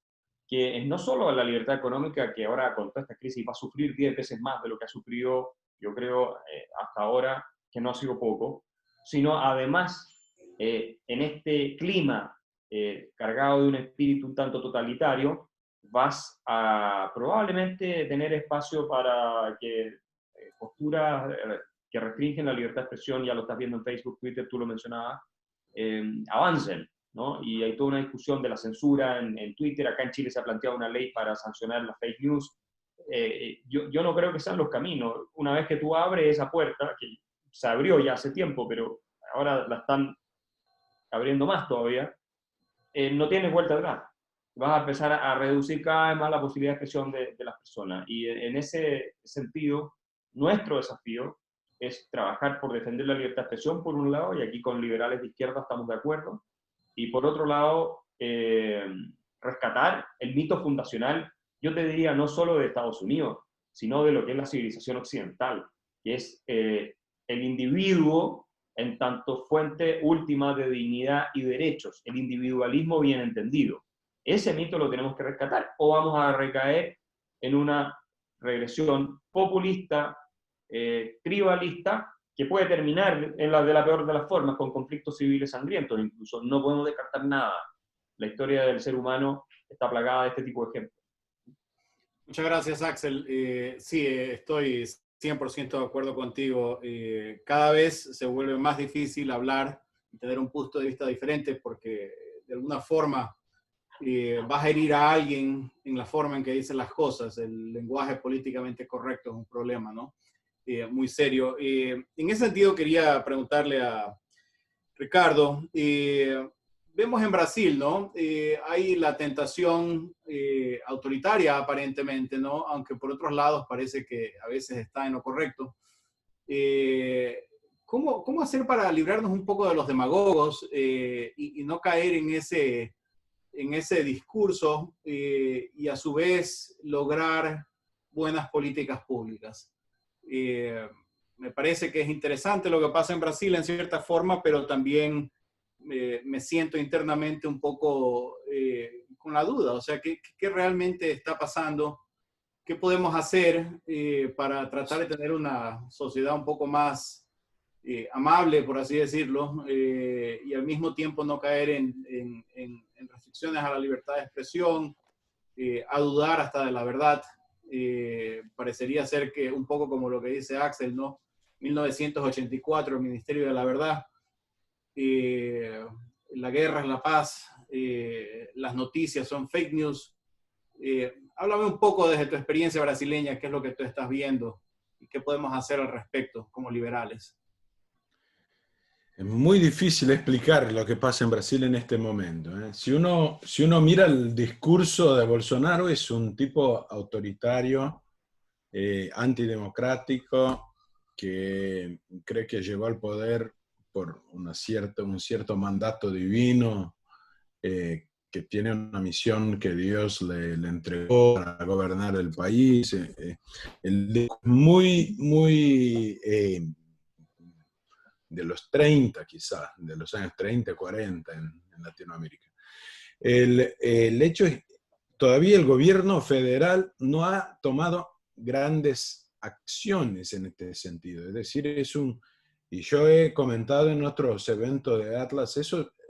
que es no solo la libertad económica, que ahora con toda esta crisis va a sufrir 10 veces más de lo que ha sufrido, yo creo, hasta ahora, que no ha sido poco, sino además en este clima cargado de un espíritu un tanto totalitario, vas a probablemente tener espacio para que posturas que restringen la libertad de expresión, ya lo estás viendo en Facebook, Twitter, tú lo mencionabas, avancen, ¿no? Y hay toda una discusión de la censura en Twitter. Acá en Chile se ha planteado una ley para sancionar las fake news. Yo no creo que sean los caminos. Una vez que tú abres esa puerta, que se abrió ya hace tiempo, pero ahora la están abriendo más todavía, no tienes vuelta atrás. Vas a empezar a reducir cada vez más la posibilidad de expresión de las personas. Y en ese sentido, nuestro desafío es trabajar por defender la libertad de expresión, por un lado, y aquí con liberales de izquierda estamos de acuerdo, y por otro lado, rescatar el mito fundacional, yo te diría, no solo de Estados Unidos, sino de lo que es la civilización occidental, que es el individuo en tanto fuente última de dignidad y derechos, el individualismo bien entendido. Ese mito lo tenemos que rescatar, o vamos a recaer en una regresión populista, tribalista, que puede terminar en de la peor de las formas, con conflictos civiles sangrientos incluso. No podemos descartar nada. La historia del ser humano está plagada de este tipo de ejemplos. Muchas gracias, Axel. Sí, estoy 100% de acuerdo contigo. Cada vez se vuelve más difícil hablar y tener un punto de vista diferente porque de alguna forma vas a herir a alguien en la forma en que dicen las cosas. El lenguaje políticamente correcto es un problema, ¿no? Muy serio. En ese sentido quería preguntarle a Ricardo, vemos en Brasil, ¿no? Hay la tentación autoritaria aparentemente, ¿no? Aunque por otros lados parece que a veces está en lo correcto. ¿Cómo hacer para librarnos un poco de los demagogos y no caer en ese discurso y a su vez lograr buenas políticas públicas? Me parece que es interesante lo que pasa en Brasil en cierta forma, pero también me siento internamente un poco con la duda. O sea, ¿qué realmente está pasando? ¿Qué podemos hacer para tratar de tener una sociedad un poco más amable, por así decirlo, y al mismo tiempo no caer en restricciones a la libertad de expresión, a dudar hasta de la verdad? Parecería ser que un poco como lo que dice Axel, ¿no? 1984, el Ministerio de la Verdad, la guerra es la paz, las noticias son fake news. Háblame un poco desde tu experiencia brasileña, qué es lo que tú estás viendo y qué podemos hacer al respecto como liberales. Es muy difícil explicar lo que pasa en Brasil en este momento. Si uno mira el discurso de Bolsonaro, es un tipo autoritario, antidemocrático, que cree que llegó al poder por un cierto mandato divino, que tiene una misión que Dios le entregó para gobernar el país. Muy de los 30 quizás, de los años 30, 40 en Latinoamérica. El hecho es, todavía el gobierno federal no ha tomado grandes acciones en este sentido. Es decir, y yo he comentado en otros eventos de Atlas,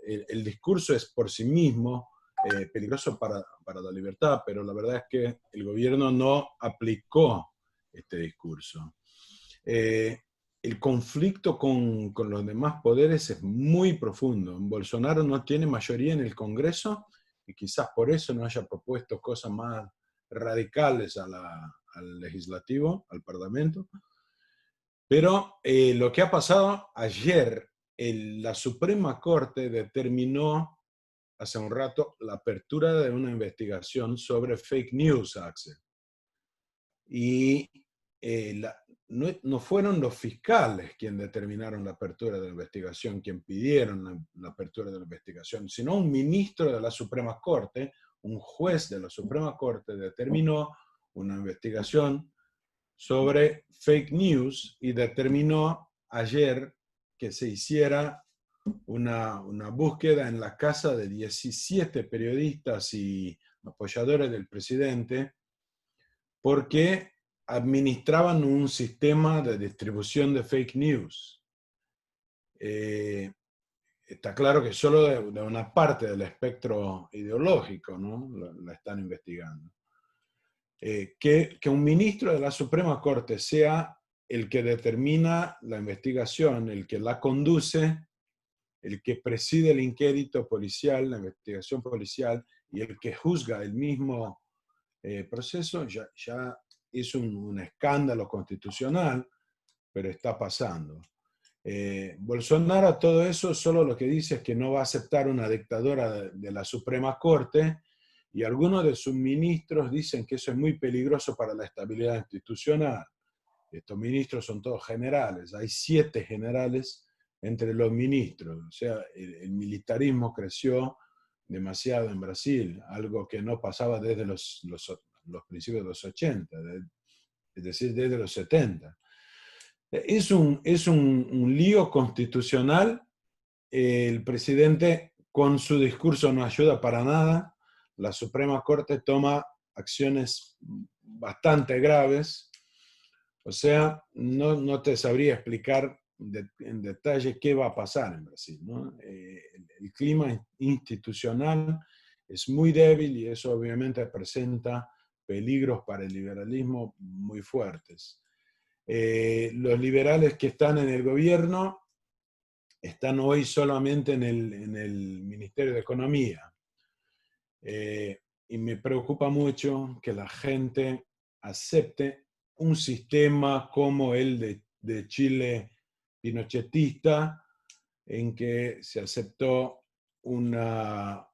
el discurso es por sí mismo peligroso para la libertad, pero la verdad es que el gobierno no aplicó este discurso. El conflicto con los demás poderes es muy profundo. Bolsonaro no tiene mayoría en el Congreso y quizás por eso no haya propuesto cosas más radicales al legislativo, al Parlamento. Pero lo que ha pasado ayer, la Suprema Corte determinó hace un rato la apertura de una investigación sobre fake news, Axel. Y no fueron los fiscales quienes determinaron la apertura de la investigación, quien pidieron la apertura de la investigación, sino un ministro de la Suprema Corte, un juez de la Suprema Corte determinó una investigación sobre fake news y determinó ayer que se hiciera una búsqueda en la casa de 17 periodistas y apoyadores del presidente porque administraban un sistema de distribución de fake news. Está claro que solo de una parte del espectro ideológico, ¿no? La están investigando. Que un ministro de la Suprema Corte sea el que determina la investigación, el que la conduce, el que preside el inquérito policial, la investigación policial, y el que juzga el mismo proceso, ya es un escándalo constitucional, pero está pasando. Bolsonaro todo eso solo lo que dice es que no va a aceptar una dictadura de la Suprema Corte, y algunos de sus ministros dicen que eso es muy peligroso para la estabilidad institucional. Estos ministros son todos generales, hay 7 generales entre los ministros, o sea, el militarismo creció demasiado en Brasil, algo que no pasaba desde los principios de los 80, es decir, desde los 70. Es un lío constitucional. El presidente con su discurso no ayuda para nada. La Suprema Corte toma acciones bastante graves. O sea, no te sabría explicar en detalle qué va a pasar en Brasil, ¿no? El clima institucional es muy débil y eso obviamente presenta peligros para el liberalismo muy fuertes. Los liberales que están en el gobierno están hoy solamente en el Ministerio de Economía. Y me preocupa mucho que la gente acepte un sistema como el de Chile pinochetista, en que se aceptó una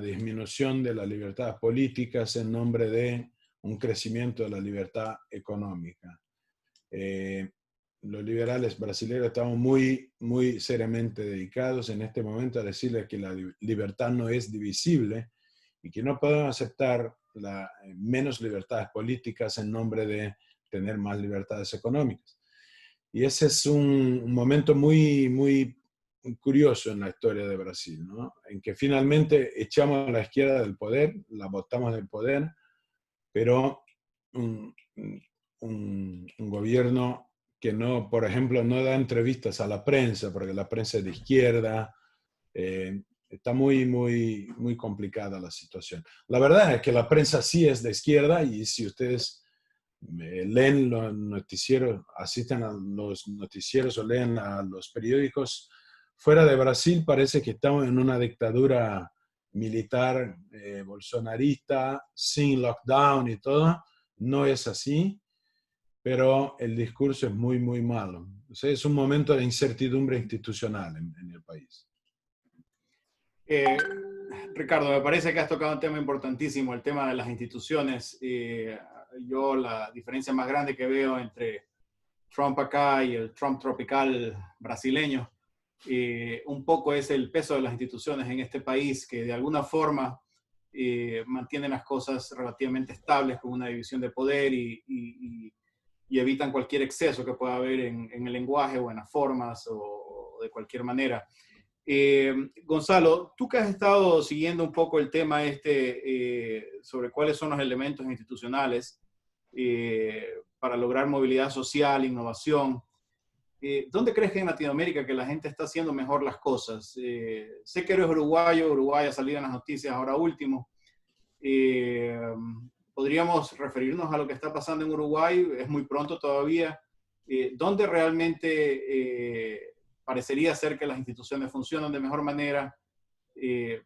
disminución de las libertades políticas en nombre de un crecimiento de la libertad económica. Los liberales brasileños estamos muy, muy seriamente dedicados en este momento a decirles que la libertad no es divisible y que no podemos aceptar menos libertades políticas en nombre de tener más libertades económicas. Y ese es un momento muy, muy curioso en la historia de Brasil, ¿no? En que finalmente echamos a la izquierda del poder, la botamos del poder, pero un gobierno que no, por ejemplo, no da entrevistas a la prensa, porque la prensa es de izquierda. Está muy, muy, muy complicada la situación. La verdad es que la prensa sí es de izquierda, y si ustedes leen los noticieros, asisten a los noticieros o leen a los periódicos fuera de Brasil, parece que estamos en una dictadura militar bolsonarista, sin lockdown y todo. No es así, pero el discurso es muy, muy malo. O sea, es un momento de incertidumbre institucional en el país. Ricardo, me parece que has tocado un tema importantísimo, el tema de las instituciones. Yo la diferencia más grande que veo entre Trump acá y el Trump tropical brasileño, un poco es el peso de las instituciones en este país, que de alguna forma mantienen las cosas relativamente estables con una división de poder y evitan cualquier exceso que pueda haber en el lenguaje o en las formas o de cualquier manera. Gonzalo, tú que has estado siguiendo un poco el tema sobre cuáles son los elementos institucionales para lograr movilidad social, innovación, ¿dónde crees que en Latinoamérica que la gente está haciendo mejor las cosas? Sé que eres uruguayo, Uruguay ha salido en las noticias ahora último. ¿Podríamos referirnos a lo que está pasando en Uruguay? Es muy pronto todavía. ¿Dónde realmente parecería ser que las instituciones funcionan de mejor manera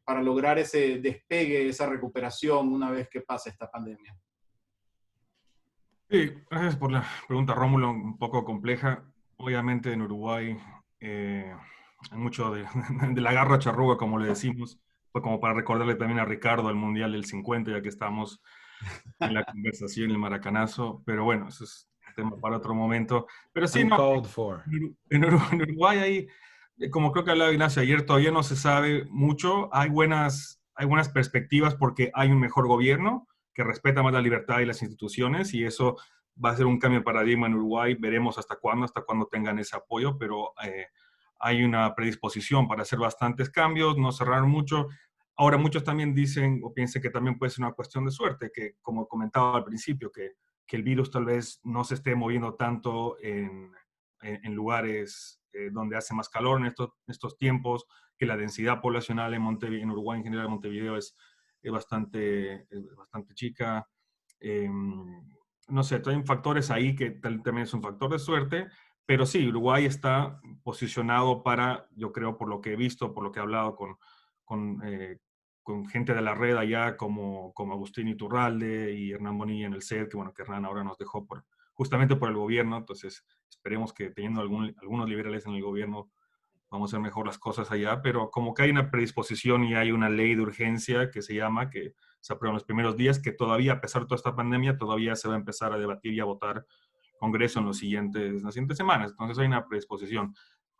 para lograr ese despegue, esa recuperación una vez que pase esta pandemia? Sí, gracias por la pregunta, Rómulo, un poco compleja. Obviamente en Uruguay hay mucho de la garra charrúa, como le decimos, fue como para recordarle también a Ricardo el Mundial del 50, ya que estamos en la conversación, el maracanazo, pero bueno, eso es tema para otro momento. Pero sí, no, Uncalled for. en Uruguay hay, como creo que hablaba Ignacio ayer, todavía no se sabe mucho. Hay buenas perspectivas porque hay un mejor gobierno que respeta más la libertad y las instituciones, y eso va a ser un cambio de paradigma en Uruguay. Veremos hasta cuándo tengan ese apoyo, pero hay una predisposición para hacer bastantes cambios, no cerrar mucho. Ahora, muchos también dicen o piensan que también puede ser una cuestión de suerte, que como comentaba al principio, que el virus tal vez no se esté moviendo tanto en lugares donde hace más calor en estos tiempos, que la densidad poblacional en Uruguay, en general, en Montevideo, es bastante chica. No sé, hay factores ahí que también es un factor de suerte, pero sí, Uruguay está posicionado para, yo creo, por lo que he visto, por lo que he hablado con gente de la red allá, como Agustín Iturralde y Hernán Bonilla en el CED, que bueno, que Hernán ahora nos dejó justamente por el gobierno. Entonces esperemos que teniendo algunos liberales en el gobierno vamos a hacer mejor las cosas allá, pero como que hay una predisposición y hay una ley de urgencia que se aprueba en los primeros días, que todavía, a pesar de toda esta pandemia, todavía se va a empezar a debatir y a votar Congreso en las siguientes semanas. Entonces hay una predisposición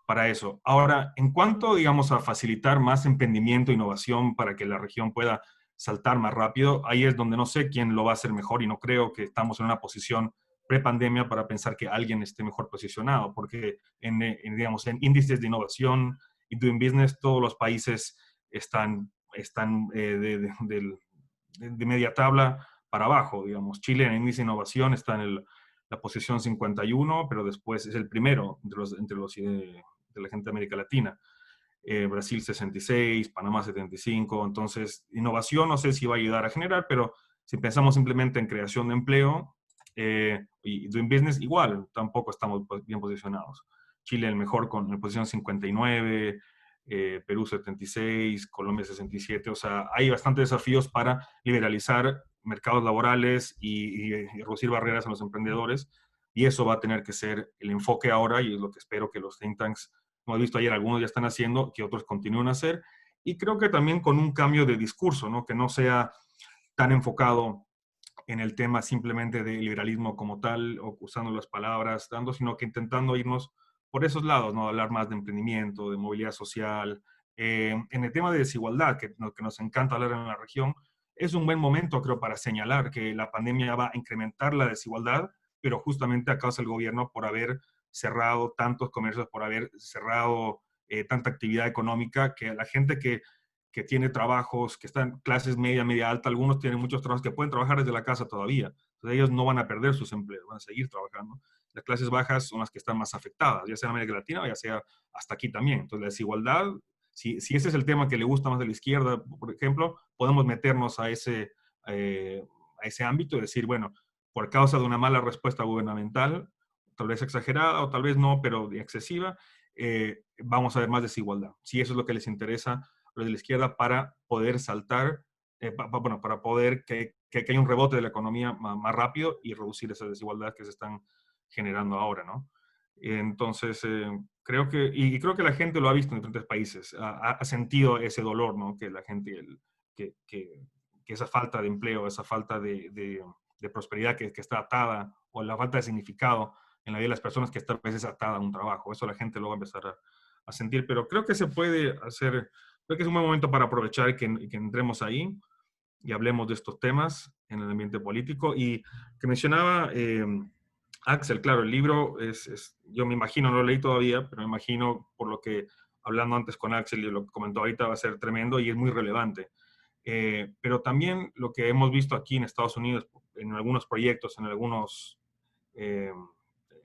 para eso. Ahora, en cuanto, digamos, a facilitar más emprendimiento e innovación para que la región pueda saltar más rápido, ahí es donde no sé quién lo va a hacer mejor, y no creo que estamos en una posición pre-pandemia para pensar que alguien esté mejor posicionado, porque digamos, en índices de innovación y doing business, todos los países están de media tabla para abajo, digamos. Chile en el índice de innovación está en la posición 51, pero después es el primero entre la gente de América Latina. Brasil 66, Panamá 75, entonces innovación no sé si va a ayudar a generar, pero si pensamos simplemente en creación de empleo y doing business, igual tampoco estamos bien posicionados. Chile el mejor con la posición 59, Perú 76, Colombia 67, o sea, hay bastantes desafíos para liberalizar mercados laborales y reducir barreras a los emprendedores, y eso va a tener que ser el enfoque ahora, y es lo que espero que los think tanks, como he visto ayer, algunos ya están haciendo, que otros continúen a hacer, y creo que también con un cambio de discurso, ¿no? Que no sea tan enfocado en el tema simplemente de liberalismo como tal, o usando las palabras, sino que intentando irnos por esos lados, ¿no? Hablar más de emprendimiento, de movilidad social, en el tema de desigualdad, que nos encanta hablar en la región. Es un buen momento, creo, para señalar que la pandemia va a incrementar la desigualdad, pero justamente a causa del gobierno por haber cerrado tantos comercios, por haber cerrado tanta actividad económica, que la gente que tiene trabajos, que están en clases media alta, algunos tienen muchos trabajos que pueden trabajar desde la casa todavía. Entonces ellos no van a perder sus empleos, van a seguir trabajando. Las clases bajas son las que están más afectadas, ya sea en América Latina o ya sea hasta aquí también. Entonces la desigualdad, si ese es el tema que le gusta más de la izquierda, por ejemplo, podemos meternos a ese ámbito y decir, bueno, por causa de una mala respuesta gubernamental, tal vez exagerada o tal vez no, pero excesiva, vamos a ver más desigualdad. Si eso es lo que les interesa de la izquierda, para poder saltar, para poder que haya un rebote de la economía más rápido y reducir esas desigualdades que se están generando ahora, ¿no? Entonces, creo que la gente lo ha visto en diferentes países, ha sentido ese dolor, ¿no? Que la gente, que esa falta de empleo, esa falta de prosperidad que está atada, o la falta de significado en la vida de las personas que está a veces atada a un trabajo, eso la gente lo va a empezar a sentir, pero creo que se puede hacer. Creo que es un buen momento para aprovechar que entremos ahí y hablemos de estos temas en el ambiente político. Y que mencionaba Axel, claro, el libro yo me imagino, no lo leí todavía, pero me imagino, por lo que hablando antes con Axel y lo que comentó ahorita, va a ser tremendo y es muy relevante. Pero también lo que hemos visto aquí en Estados Unidos, en algunos proyectos, en algunos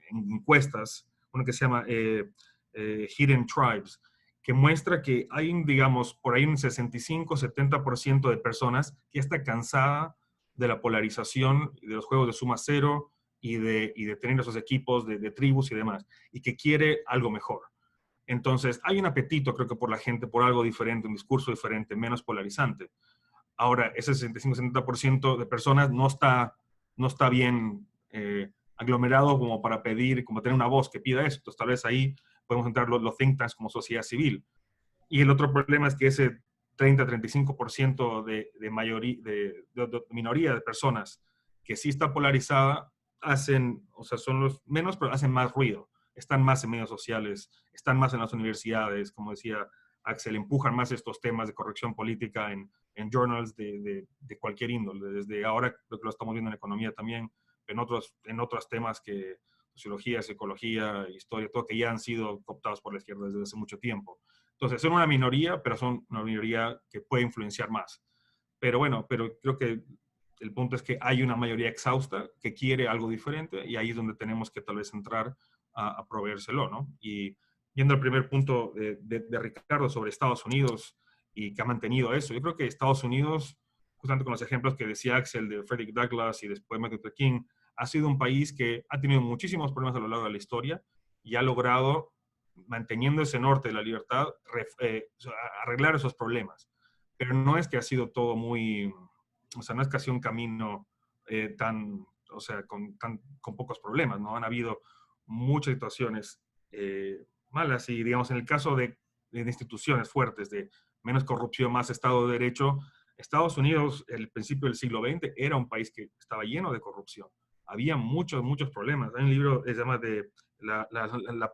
encuestas, uno que se llama Hidden Tribes, que muestra que hay, digamos, por ahí un 65-70% de personas que está cansada de la polarización, de los juegos de suma cero y de tener esos equipos de tribus y demás, y que quiere algo mejor. Entonces, hay un apetito, creo que por la gente, por algo diferente, un discurso diferente, menos polarizante. Ahora, ese 65-70% de personas no está bien aglomerado como para pedir, como tener una voz que pida eso. Entonces, tal vez ahí podemos entrar los think tanks como sociedad civil. Y el otro problema es que ese 30-35% de minoría de personas que sí está polarizada, hacen, o sea, son los menos, pero hacen más ruido, están más en medios sociales, están más en las universidades, como decía Axel, empujan más estos temas de corrección política en journals de cualquier índole, desde ahora lo que lo estamos viendo en economía también, en otros temas que sociología, psicología, historia, todo que ya han sido cooptados por la izquierda desde hace mucho tiempo. Entonces, son una minoría, pero son una minoría que puede influenciar más. Pero bueno, pero creo que el punto es que hay una mayoría exhausta que quiere algo diferente y ahí es donde tenemos que tal vez entrar a proveérselo, ¿no? Y yendo al primer punto de Ricardo sobre Estados Unidos y que ha mantenido eso, yo creo que Estados Unidos, justamente con los ejemplos que decía Axel de Frederick Douglass y después Martin Luther King, ha sido un país que ha tenido muchísimos problemas a lo largo de la historia y ha logrado, manteniendo ese norte de la libertad, arreglar esos problemas. Pero no es que ha sido todo muy, o sea, no es que ha sido un camino o sea, con pocos problemas, ¿no? Han habido muchas situaciones malas y, digamos, en el caso de instituciones fuertes, de menos corrupción, más Estado de Derecho, Estados Unidos, el principio del siglo XX, era un país que estaba lleno de corrupción. Había muchos problemas. Hay un libro que se llama la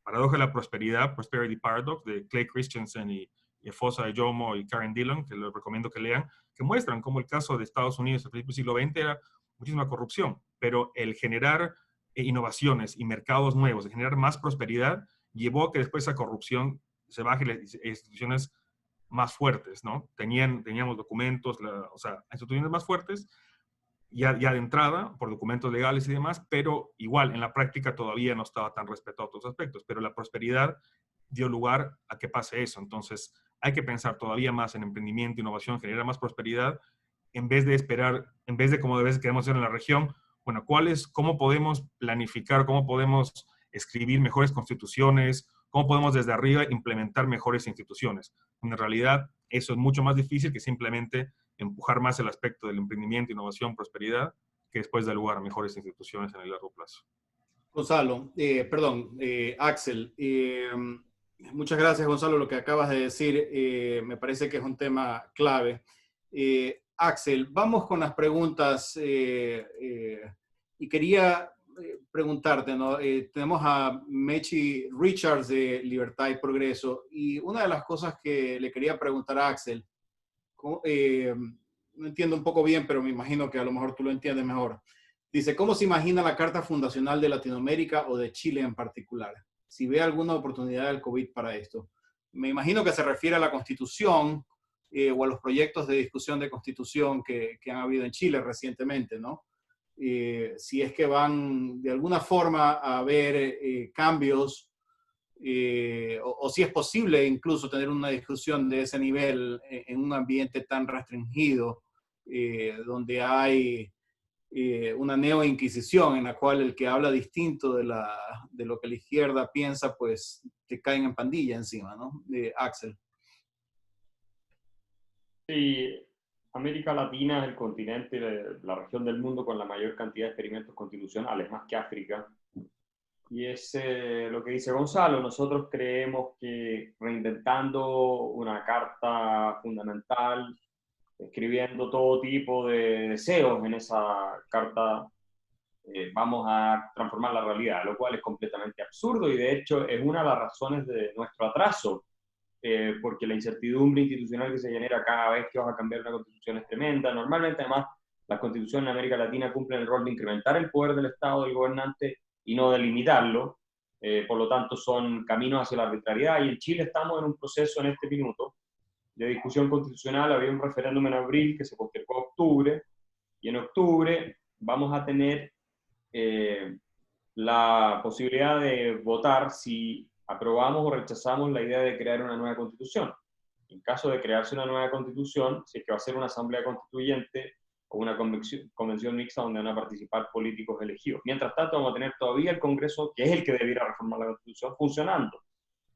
paradoja de la prosperidad, Prosperity Paradox, de Clay Christensen y Fosa de Jomo y Karen Dillon, que les recomiendo que lean, que muestran cómo el caso de Estados Unidos al principio del siglo XX era muchísima corrupción, pero el generar innovaciones y mercados nuevos, el generar más prosperidad, llevó a que después esa corrupción se baje y las instituciones más fuertes, ¿no? Teníamos documentos, o sea, instituciones más fuertes, ya de entrada, por documentos legales y demás, pero igual, en la práctica todavía no estaba tan respetado otros aspectos, pero la prosperidad dio lugar a que pase eso. Entonces, hay que pensar todavía más en emprendimiento, innovación, generar más prosperidad, en vez de esperar, en vez de como de veces queremos hacer en la región, bueno, cómo podemos planificar, cómo podemos escribir mejores constituciones, cómo podemos desde arriba implementar mejores instituciones. En realidad, eso es mucho más difícil que simplemente empujar más el aspecto del emprendimiento, innovación, prosperidad, que después da lugar a mejores instituciones en el largo plazo. Gonzalo, Axel, muchas gracias, Gonzalo, lo que acabas de decir. Me parece que es un tema clave. Axel, vamos con las preguntas y quería preguntarte, ¿no? Tenemos a Mechi Richards de Libertad y Progreso y una de las cosas que le quería preguntar a Axel, no entiendo un poco bien, pero me imagino que a lo mejor tú lo entiendes mejor. Dice, ¿cómo se imagina la Carta Fundacional de Latinoamérica o de Chile en particular? Si ve alguna oportunidad del COVID para esto. Me imagino que se refiere a la Constitución o a los proyectos de discusión de Constitución que han habido en Chile recientemente, ¿no? Si es que van de alguna forma a haber cambios o si es posible incluso tener una discusión de ese nivel en un ambiente tan restringido, donde hay una neo-inquisición en la cual el que habla distinto de lo que la izquierda piensa, pues te caen en pandilla encima, ¿no? Axel. Sí, América Latina es el continente, la región del mundo con la mayor cantidad de experimentos constitucionales, más que África. Y es lo que dice Gonzalo, nosotros creemos que reinventando una carta fundamental, escribiendo todo tipo de deseos en esa carta, vamos a transformar la realidad, lo cual es completamente absurdo y de hecho es una de las razones de nuestro atraso, porque la incertidumbre institucional que se genera cada vez que vas a cambiar una constitución es tremenda. Normalmente además las constituciones en América Latina cumplen el rol de incrementar el poder del Estado, del gobernante, y no de limitarlo, por lo tanto son caminos hacia la arbitrariedad y en Chile estamos en un proceso en este minuto de discusión constitucional. Había un referéndum en abril que se postergó a octubre, y en octubre vamos a tener la posibilidad de votar si aprobamos o rechazamos la idea de crear una nueva constitución. En caso de crearse una nueva constitución, si es que va a ser una asamblea constituyente o una convención mixta donde van a participar políticos elegidos. Mientras tanto, vamos a tener todavía el Congreso, que es el que debiera reformar la Constitución, funcionando.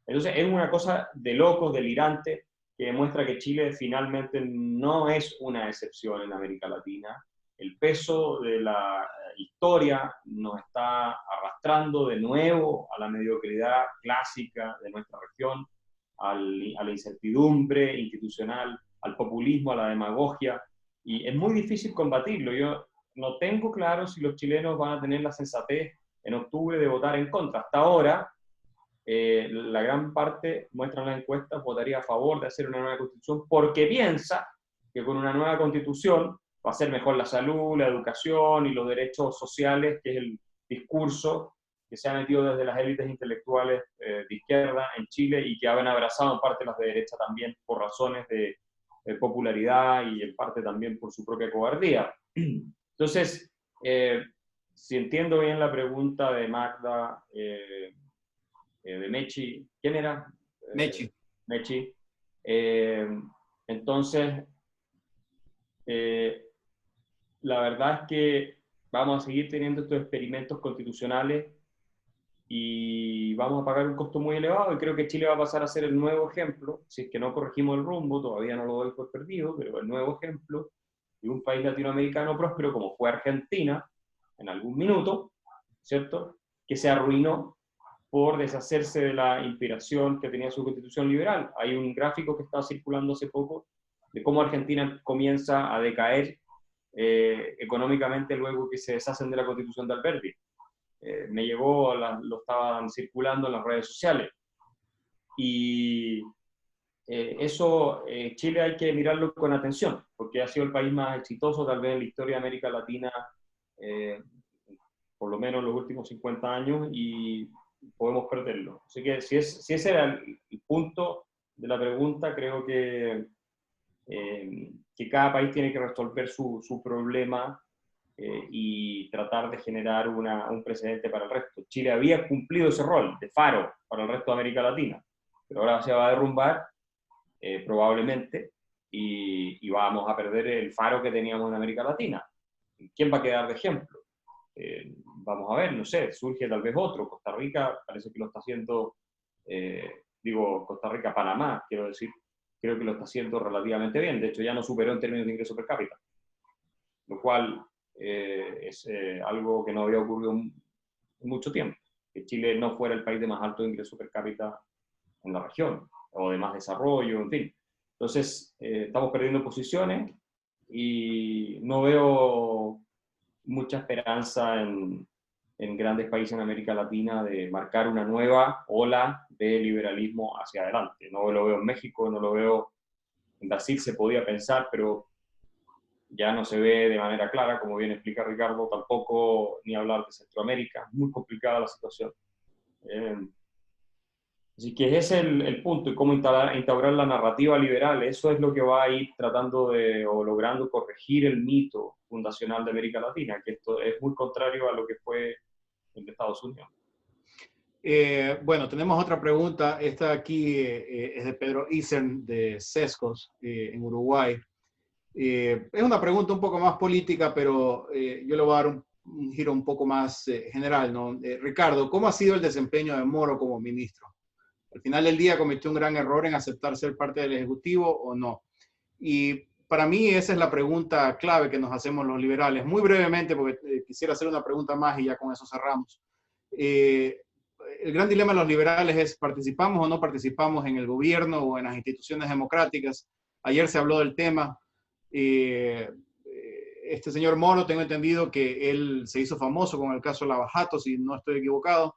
Entonces, es una cosa de locos, delirante, que demuestra que Chile finalmente no es una excepción en América Latina. El peso de la historia nos está arrastrando de nuevo a la mediocridad clásica de nuestra región, a la incertidumbre institucional, al populismo, a la demagogia, y es muy difícil combatirlo. Yo no tengo claro si los chilenos van a tener la sensatez en octubre de votar en contra. Hasta ahora, la gran parte, muestran las encuestas, votaría a favor de hacer una nueva constitución porque piensa que con una nueva constitución va a ser mejor la salud, la educación y los derechos sociales, que es el discurso que se ha metido desde las élites intelectuales de izquierda en Chile y que han abrazado en parte las de derecha también por razones de popularidad y en parte también por su propia cobardía. Entonces, si entiendo bien la pregunta de Magda, de Mechi, ¿quién era? Mechi. Mechi. Entonces, la verdad es que vamos a seguir teniendo estos experimentos constitucionales y vamos a pagar un costo muy elevado, y creo que Chile va a pasar a ser el nuevo ejemplo, si es que no corregimos el rumbo, todavía no lo doy por perdido, pero el nuevo ejemplo de un país latinoamericano próspero como fue Argentina en algún minuto, ¿cierto?, que se arruinó por deshacerse de la inspiración que tenía su constitución liberal. Hay un gráfico que estaba circulando hace poco de cómo Argentina comienza a decaer económicamente luego que se deshacen de la constitución de Alberti. Me llegó, lo estaban circulando en las redes sociales. Y eso, Chile hay que mirarlo con atención, porque ha sido el país más exitoso tal vez en la historia de América Latina, por lo menos en los últimos 50 años, y podemos perderlo. Así que si ese era el punto de la pregunta, creo que cada país tiene que resolver su problema y tratar de generar un precedente para el resto. Chile había cumplido ese rol de faro para el resto de América Latina, pero ahora se va a derrumbar probablemente y vamos a perder el faro que teníamos en América Latina. ¿Quién va a quedar de ejemplo? Vamos a ver, no sé, surge tal vez otro. Costa Rica parece que lo está haciendo, Costa Rica, Panamá, quiero decir, creo que lo está haciendo relativamente bien. De hecho, ya no superó en términos de ingreso per cápita, lo cual es algo que no había ocurrido en mucho tiempo, que Chile no fuera el país de más alto ingreso per cápita en la región, o de más desarrollo, en fin. Entonces, estamos perdiendo posiciones y no veo mucha esperanza en grandes países en América Latina de marcar una nueva ola de liberalismo hacia adelante. No lo veo en México, no lo veo en Brasil, se podía pensar, pero ya no se ve de manera clara, como bien explica Ricardo, tampoco ni hablar de Centroamérica, muy complicada la situación. Así que ese es el punto, y cómo instaurar la narrativa liberal. Eso es lo que va a ir tratando o logrando corregir el mito fundacional de América Latina, que esto es muy contrario a lo que fue en Estados Unidos. Bueno, tenemos otra pregunta. Esta aquí es de Pedro Isern, de Sescos, en Uruguay. Es una pregunta un poco más política, pero yo le voy a dar un giro un poco más general, ¿no? Ricardo, ¿cómo ha sido el desempeño de Moro como ministro? Al final del día, ¿cometió un gran error en aceptar ser parte del Ejecutivo o no? Y para mí esa es la pregunta clave que nos hacemos los liberales. Muy brevemente, porque quisiera hacer una pregunta más y ya con eso cerramos. El gran dilema de los liberales es, ¿participamos o no participamos en el gobierno o en las instituciones democráticas? Ayer se habló del tema. Este señor Moro, tengo entendido que él se hizo famoso con el caso Lava Jato, si no estoy equivocado,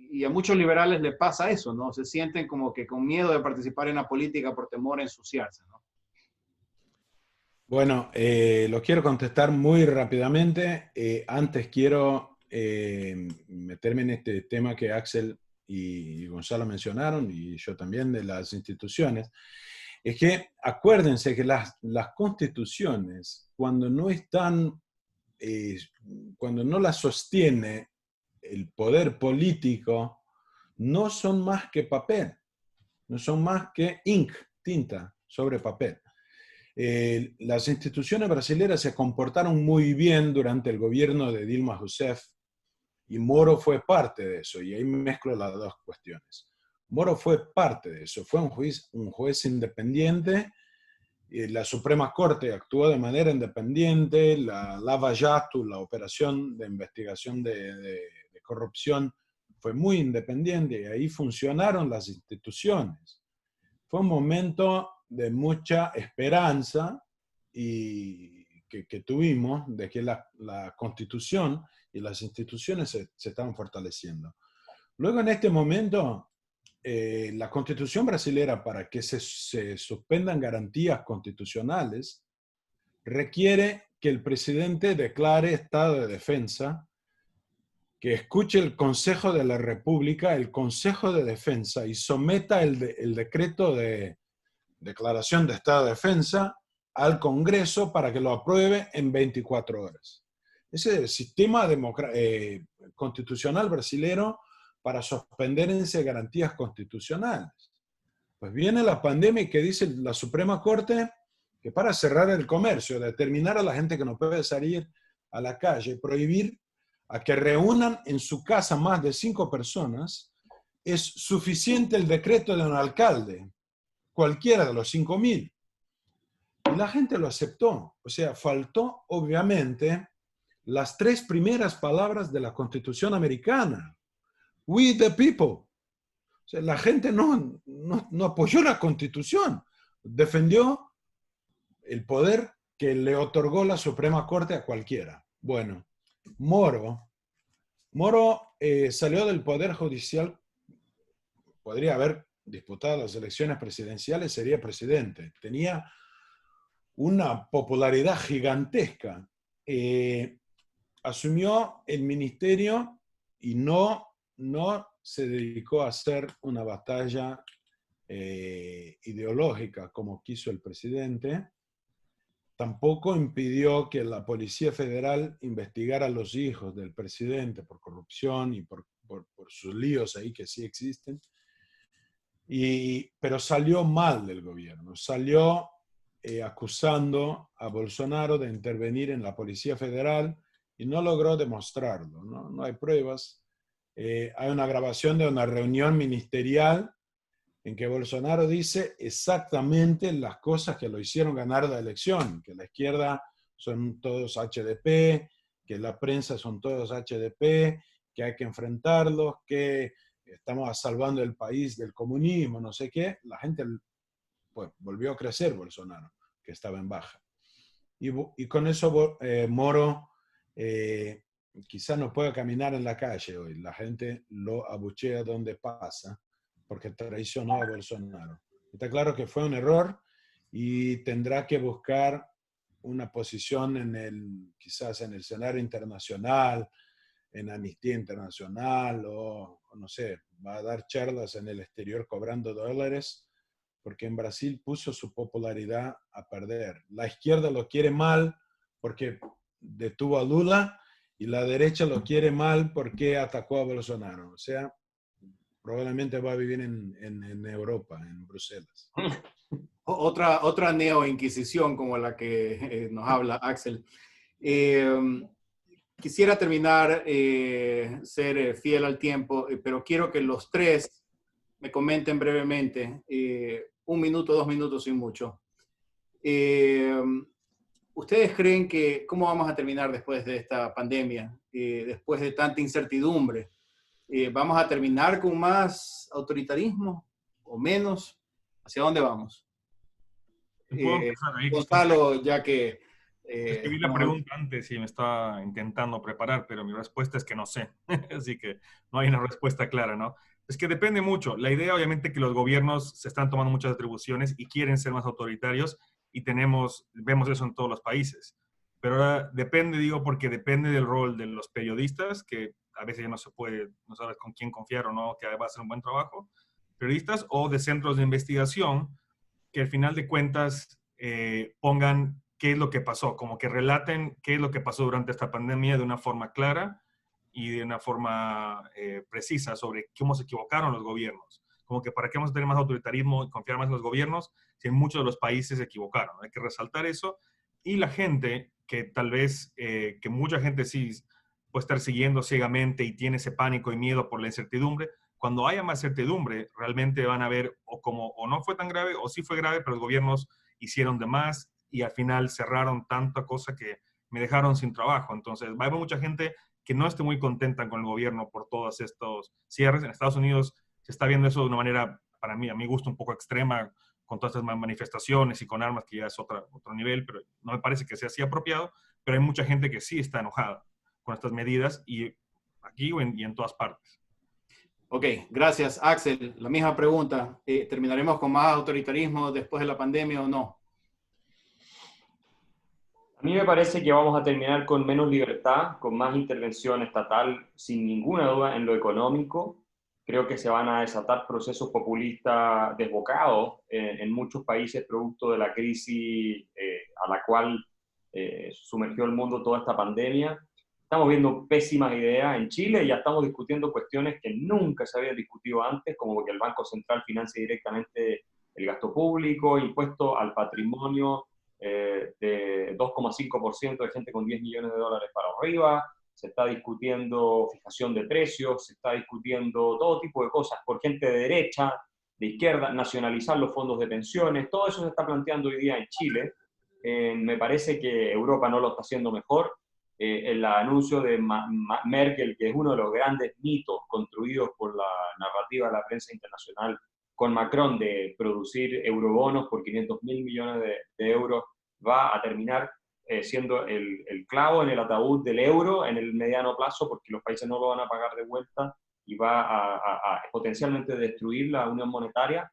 y a muchos liberales le pasa eso, ¿no? Se sienten como que con miedo de participar en la política por temor a ensuciarse, ¿no? Bueno, lo quiero contestar muy rápidamente. Antes quiero meterme en este tema que Axel y Gonzalo mencionaron, y yo también, de las instituciones. Es que acuérdense que las constituciones, cuando no están, cuando no las sostiene el poder político, no son más que papel, no son más que ink, tinta sobre papel. Las instituciones brasileñas se comportaron muy bien durante el gobierno de Dilma Rousseff, y Moro fue parte de eso, y ahí mezclo las dos cuestiones. Moro fue parte de eso, fue un juez independiente, la Suprema Corte actuó de manera independiente, la Lava Jato, la operación de investigación de corrupción, fue muy independiente, y ahí funcionaron las instituciones. Fue un momento de mucha esperanza, y que tuvimos de que la Constitución y las instituciones se estaban fortaleciendo. Luego, en este momento, la Constitución brasilera, para que se suspendan garantías constitucionales, requiere que el presidente declare estado de defensa, que escuche el Consejo de la República, el Consejo de Defensa, y someta el decreto de declaración de estado de defensa al Congreso para que lo apruebe en 24 horas. Ese es el sistema constitucional brasilero para suspenderse garantías constitucionales. Pues viene la pandemia y que dice la Suprema Corte que para cerrar el comercio, determinar a la gente que no puede salir a la calle, prohibir a que reúnan en su casa más de 5 personas, es suficiente el decreto de un alcalde, cualquiera de los 5.000. Y la gente lo aceptó. O sea, faltó obviamente las 3 primeras palabras de la Constitución americana. We the people. O sea, la gente no apoyó la Constitución, defendió el poder que le otorgó la Suprema Corte a cualquiera. Bueno, Moro salió del Poder Judicial, podría haber disputado las elecciones presidenciales, sería presidente. Tenía una popularidad gigantesca. Asumió el ministerio y no se dedicó a hacer una batalla ideológica como quiso el presidente. Tampoco impidió que la Policía Federal investigara a los hijos del presidente por corrupción y por sus líos ahí que sí existen. Pero salió mal del gobierno. Salió acusando a Bolsonaro de intervenir en la Policía Federal y no logró demostrarlo. No hay pruebas. Hay una grabación de una reunión ministerial en que Bolsonaro dice exactamente las cosas que lo hicieron ganar la elección, que la izquierda son todos HDP, que la prensa son todos HDP, que hay que enfrentarlos, que estamos salvando el país del comunismo, no sé qué. La gente pues, volvió a crecer Bolsonaro, que estaba en baja. Y con eso Moro quizás no pueda caminar en la calle hoy. La gente lo abuchea donde pasa, porque traicionó a Bolsonaro. Está claro que fue un error y tendrá que buscar una posición quizás en el escenario internacional, en Amnistía Internacional, o no sé, va a dar charlas en el exterior cobrando dólares, porque en Brasil puso su popularidad a perder. La izquierda lo quiere mal porque detuvo a Lula y la derecha lo quiere mal porque atacó a Bolsonaro. O sea, probablemente va a vivir en Europa, en Bruselas. Otra neo-inquisición como la que nos habla Axel. Quisiera terminar, ser fiel al tiempo, pero quiero que los 3 me comenten brevemente, 1 minuto, 2 minutos, sin mucho. ¿Ustedes creen cómo vamos a terminar después de esta pandemia, después de tanta incertidumbre? ¿Vamos a terminar con más autoritarismo o menos? ¿Hacia dónde vamos? Gonzalo, ya que... escribí la pregunta antes y me estaba intentando preparar, pero mi respuesta es que no sé. Así que no hay una respuesta clara, ¿no? Es que depende mucho. La idea, obviamente, que los gobiernos se están tomando muchas atribuciones y quieren ser más autoritarios y vemos eso en todos los países. Pero ahora depende, porque depende del rol de los periodistas, que a veces ya no sabes con quién confiar o no, que va a hacer un buen trabajo, periodistas, o de centros de investigación, que al final de cuentas pongan qué es lo que pasó, como que relaten qué es lo que pasó durante esta pandemia de una forma clara y de una forma precisa sobre cómo se equivocaron los gobiernos. Como que para qué vamos a tener más autoritarismo y confiar más en los gobiernos si en muchos de los países se equivocaron. Hay que resaltar eso. Y la gente, que tal vez, que mucha gente sí puede estar siguiendo ciegamente y tiene ese pánico y miedo por la incertidumbre, cuando haya más certidumbre, realmente van a ver o no fue tan grave, o sí fue grave, pero los gobiernos hicieron de más y al final cerraron tanta cosa que me dejaron sin trabajo. Entonces, va a haber mucha gente que no esté muy contenta con el gobierno por todos estos cierres. En Estados Unidos se está viendo eso de una manera, para mí, a mi gusto, un poco extrema, con todas estas manifestaciones y con armas, que ya es otro nivel, pero no me parece que sea así apropiado, pero hay mucha gente que sí está enojada con estas medidas, y aquí y en todas partes. Ok, gracias. Axel, la misma pregunta. ¿Terminaremos con más autoritarismo después de la pandemia o no? A mí me parece que vamos a terminar con menos libertad, con más intervención estatal, sin ninguna duda en lo económico. Creo que se van a desatar procesos populistas desbocados en muchos países producto de la crisis a la cual sumergió el mundo toda esta pandemia. Estamos viendo pésimas ideas en Chile, ya estamos discutiendo cuestiones que nunca se habían discutido antes, como que el Banco Central financie directamente el gasto público, impuesto al patrimonio de 2,5% de gente con 10 millones de dólares para arriba, se está discutiendo fijación de precios, se está discutiendo todo tipo de cosas por gente de derecha, de izquierda, nacionalizar los fondos de pensiones, todo eso se está planteando hoy día en Chile. Me parece que Europa no lo está haciendo mejor. El anuncio de Merkel, que es uno de los grandes mitos construidos por la narrativa de la prensa internacional, con Macron de producir eurobonos por 500.000 millones de euros, va a terminar siendo el clavo en el ataúd del euro en el mediano plazo, porque los países no lo van a pagar de vuelta y va a potencialmente destruir la unión monetaria.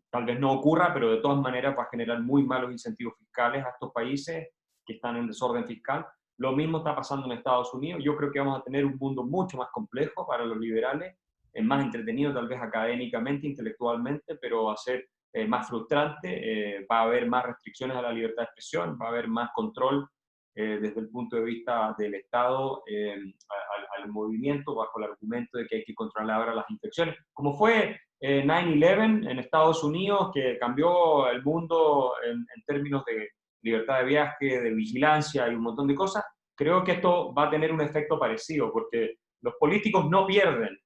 Tal vez no ocurra, pero de todas maneras va a generar muy malos incentivos fiscales a estos países que están en desorden fiscal. Lo mismo está pasando en Estados Unidos. Yo creo que vamos a tener un mundo mucho más complejo para los liberales, más entretenido tal vez académicamente, intelectualmente, pero va a ser más frustrante, va a haber más restricciones a la libertad de expresión, va a haber más control desde el punto de vista del Estado al movimiento, bajo el argumento de que hay que controlar ahora las infecciones. Como fue 9/11 en Estados Unidos, que cambió el mundo en términos de libertad de viaje, de vigilancia y un montón de cosas, creo que esto va a tener un efecto parecido, porque los políticos no pierden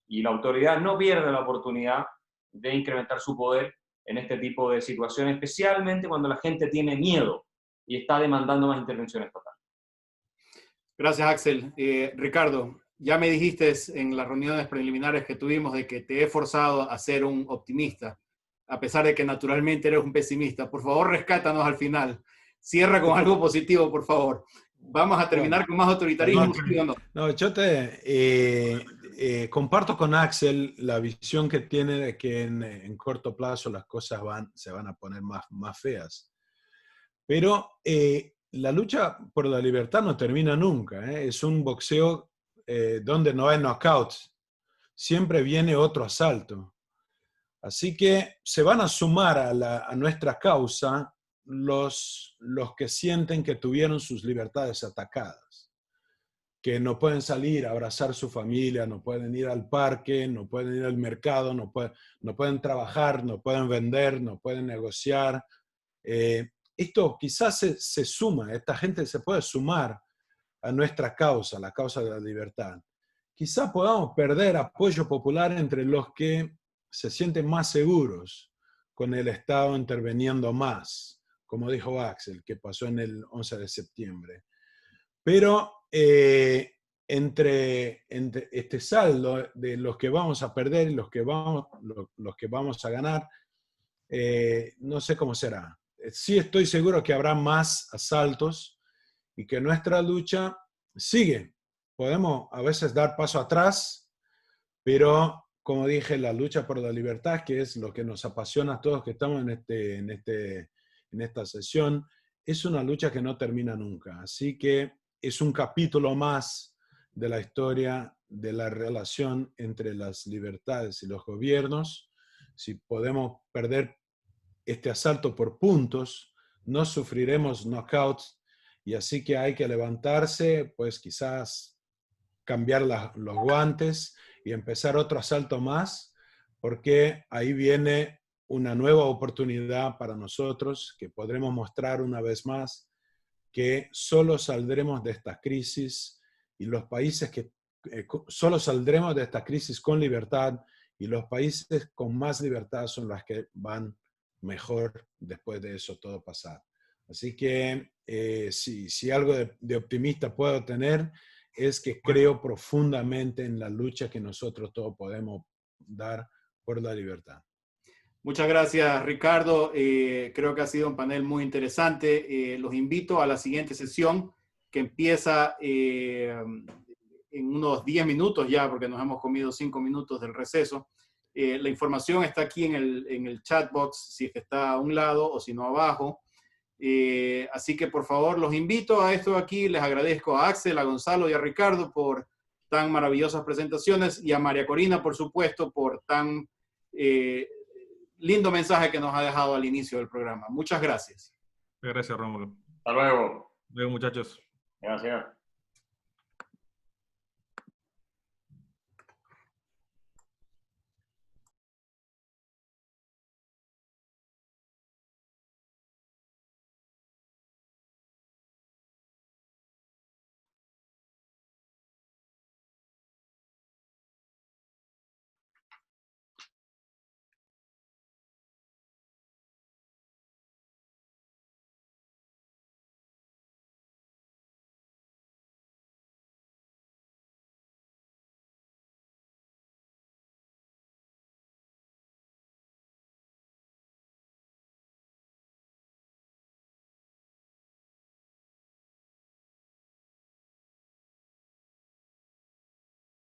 y la autoridad no pierde la oportunidad de incrementar su poder en este tipo de situaciones, especialmente cuando la gente tiene miedo y está demandando más intervención estatal. Gracias, Axel. Ricardo, ya me dijiste en las reuniones preliminares que tuvimos de que te he forzado a ser un optimista, a pesar de que naturalmente eres un pesimista. Por favor, rescátanos al final. Cierra con algo positivo, por favor. ¿Vamos a terminar con más autoritarismo, sí o no? No, yo comparto con Axel la visión que tiene de que en corto plazo las cosas se van a poner más feas. Pero la lucha por la libertad no termina nunca. Es un boxeo donde no hay knockouts. Siempre viene otro asalto. Así que se van a sumar a nuestra causa los que sienten que tuvieron sus libertades atacadas, que no pueden salir a abrazar a su familia, no pueden ir al parque, no pueden ir al mercado, no pueden trabajar, no pueden vender, no pueden negociar. Esto quizás se suma, esta gente se puede sumar a nuestra causa, la causa de la libertad. Quizás podamos perder apoyo popular entre los que se sienten más seguros con el Estado interviniendo más, como dijo Axel, que pasó en el 11 de septiembre. Pero entre este saldo de los que vamos a perder y los que vamos a ganar, no sé cómo será. Sí estoy seguro que habrá más asaltos y que nuestra lucha sigue. Podemos a veces dar paso atrás, pero como dije, la lucha por la libertad, que es lo que nos apasiona a todos que estamos en esta sesión, es una lucha que no termina nunca. Así que es un capítulo más de la historia de la relación entre las libertades y los gobiernos. Si podemos perder este asalto por puntos, no sufriremos knockouts, y así que hay que levantarse, pues quizás cambiar los guantes y empezar otro asalto más, porque ahí viene una nueva oportunidad para nosotros, que podremos mostrar una vez más que solo saldremos de esta crisis y los países que solo saldremos de esta crisis con libertad, y los países con más libertad son los que van mejor después de eso todo pasar. Así que si algo de optimista puedo tener es que creo profundamente en la lucha que nosotros todos podemos dar por la libertad. Muchas gracias, Ricardo. Creo que ha sido un panel muy interesante. Los invito a la siguiente sesión que empieza en unos 10 minutos ya, porque nos hemos comido 5 minutos del receso. La información está aquí en el chat box, si es que está a un lado o si no abajo. Así que por favor los invito a esto aquí. Les agradezco a Axel, a Gonzalo y a Ricardo por tan maravillosas presentaciones y a María Corina, por supuesto, por tan lindo mensaje que nos ha dejado al inicio del programa. Muchas gracias. Gracias, Rómulo. Hasta luego. Luego, muchachos. Gracias.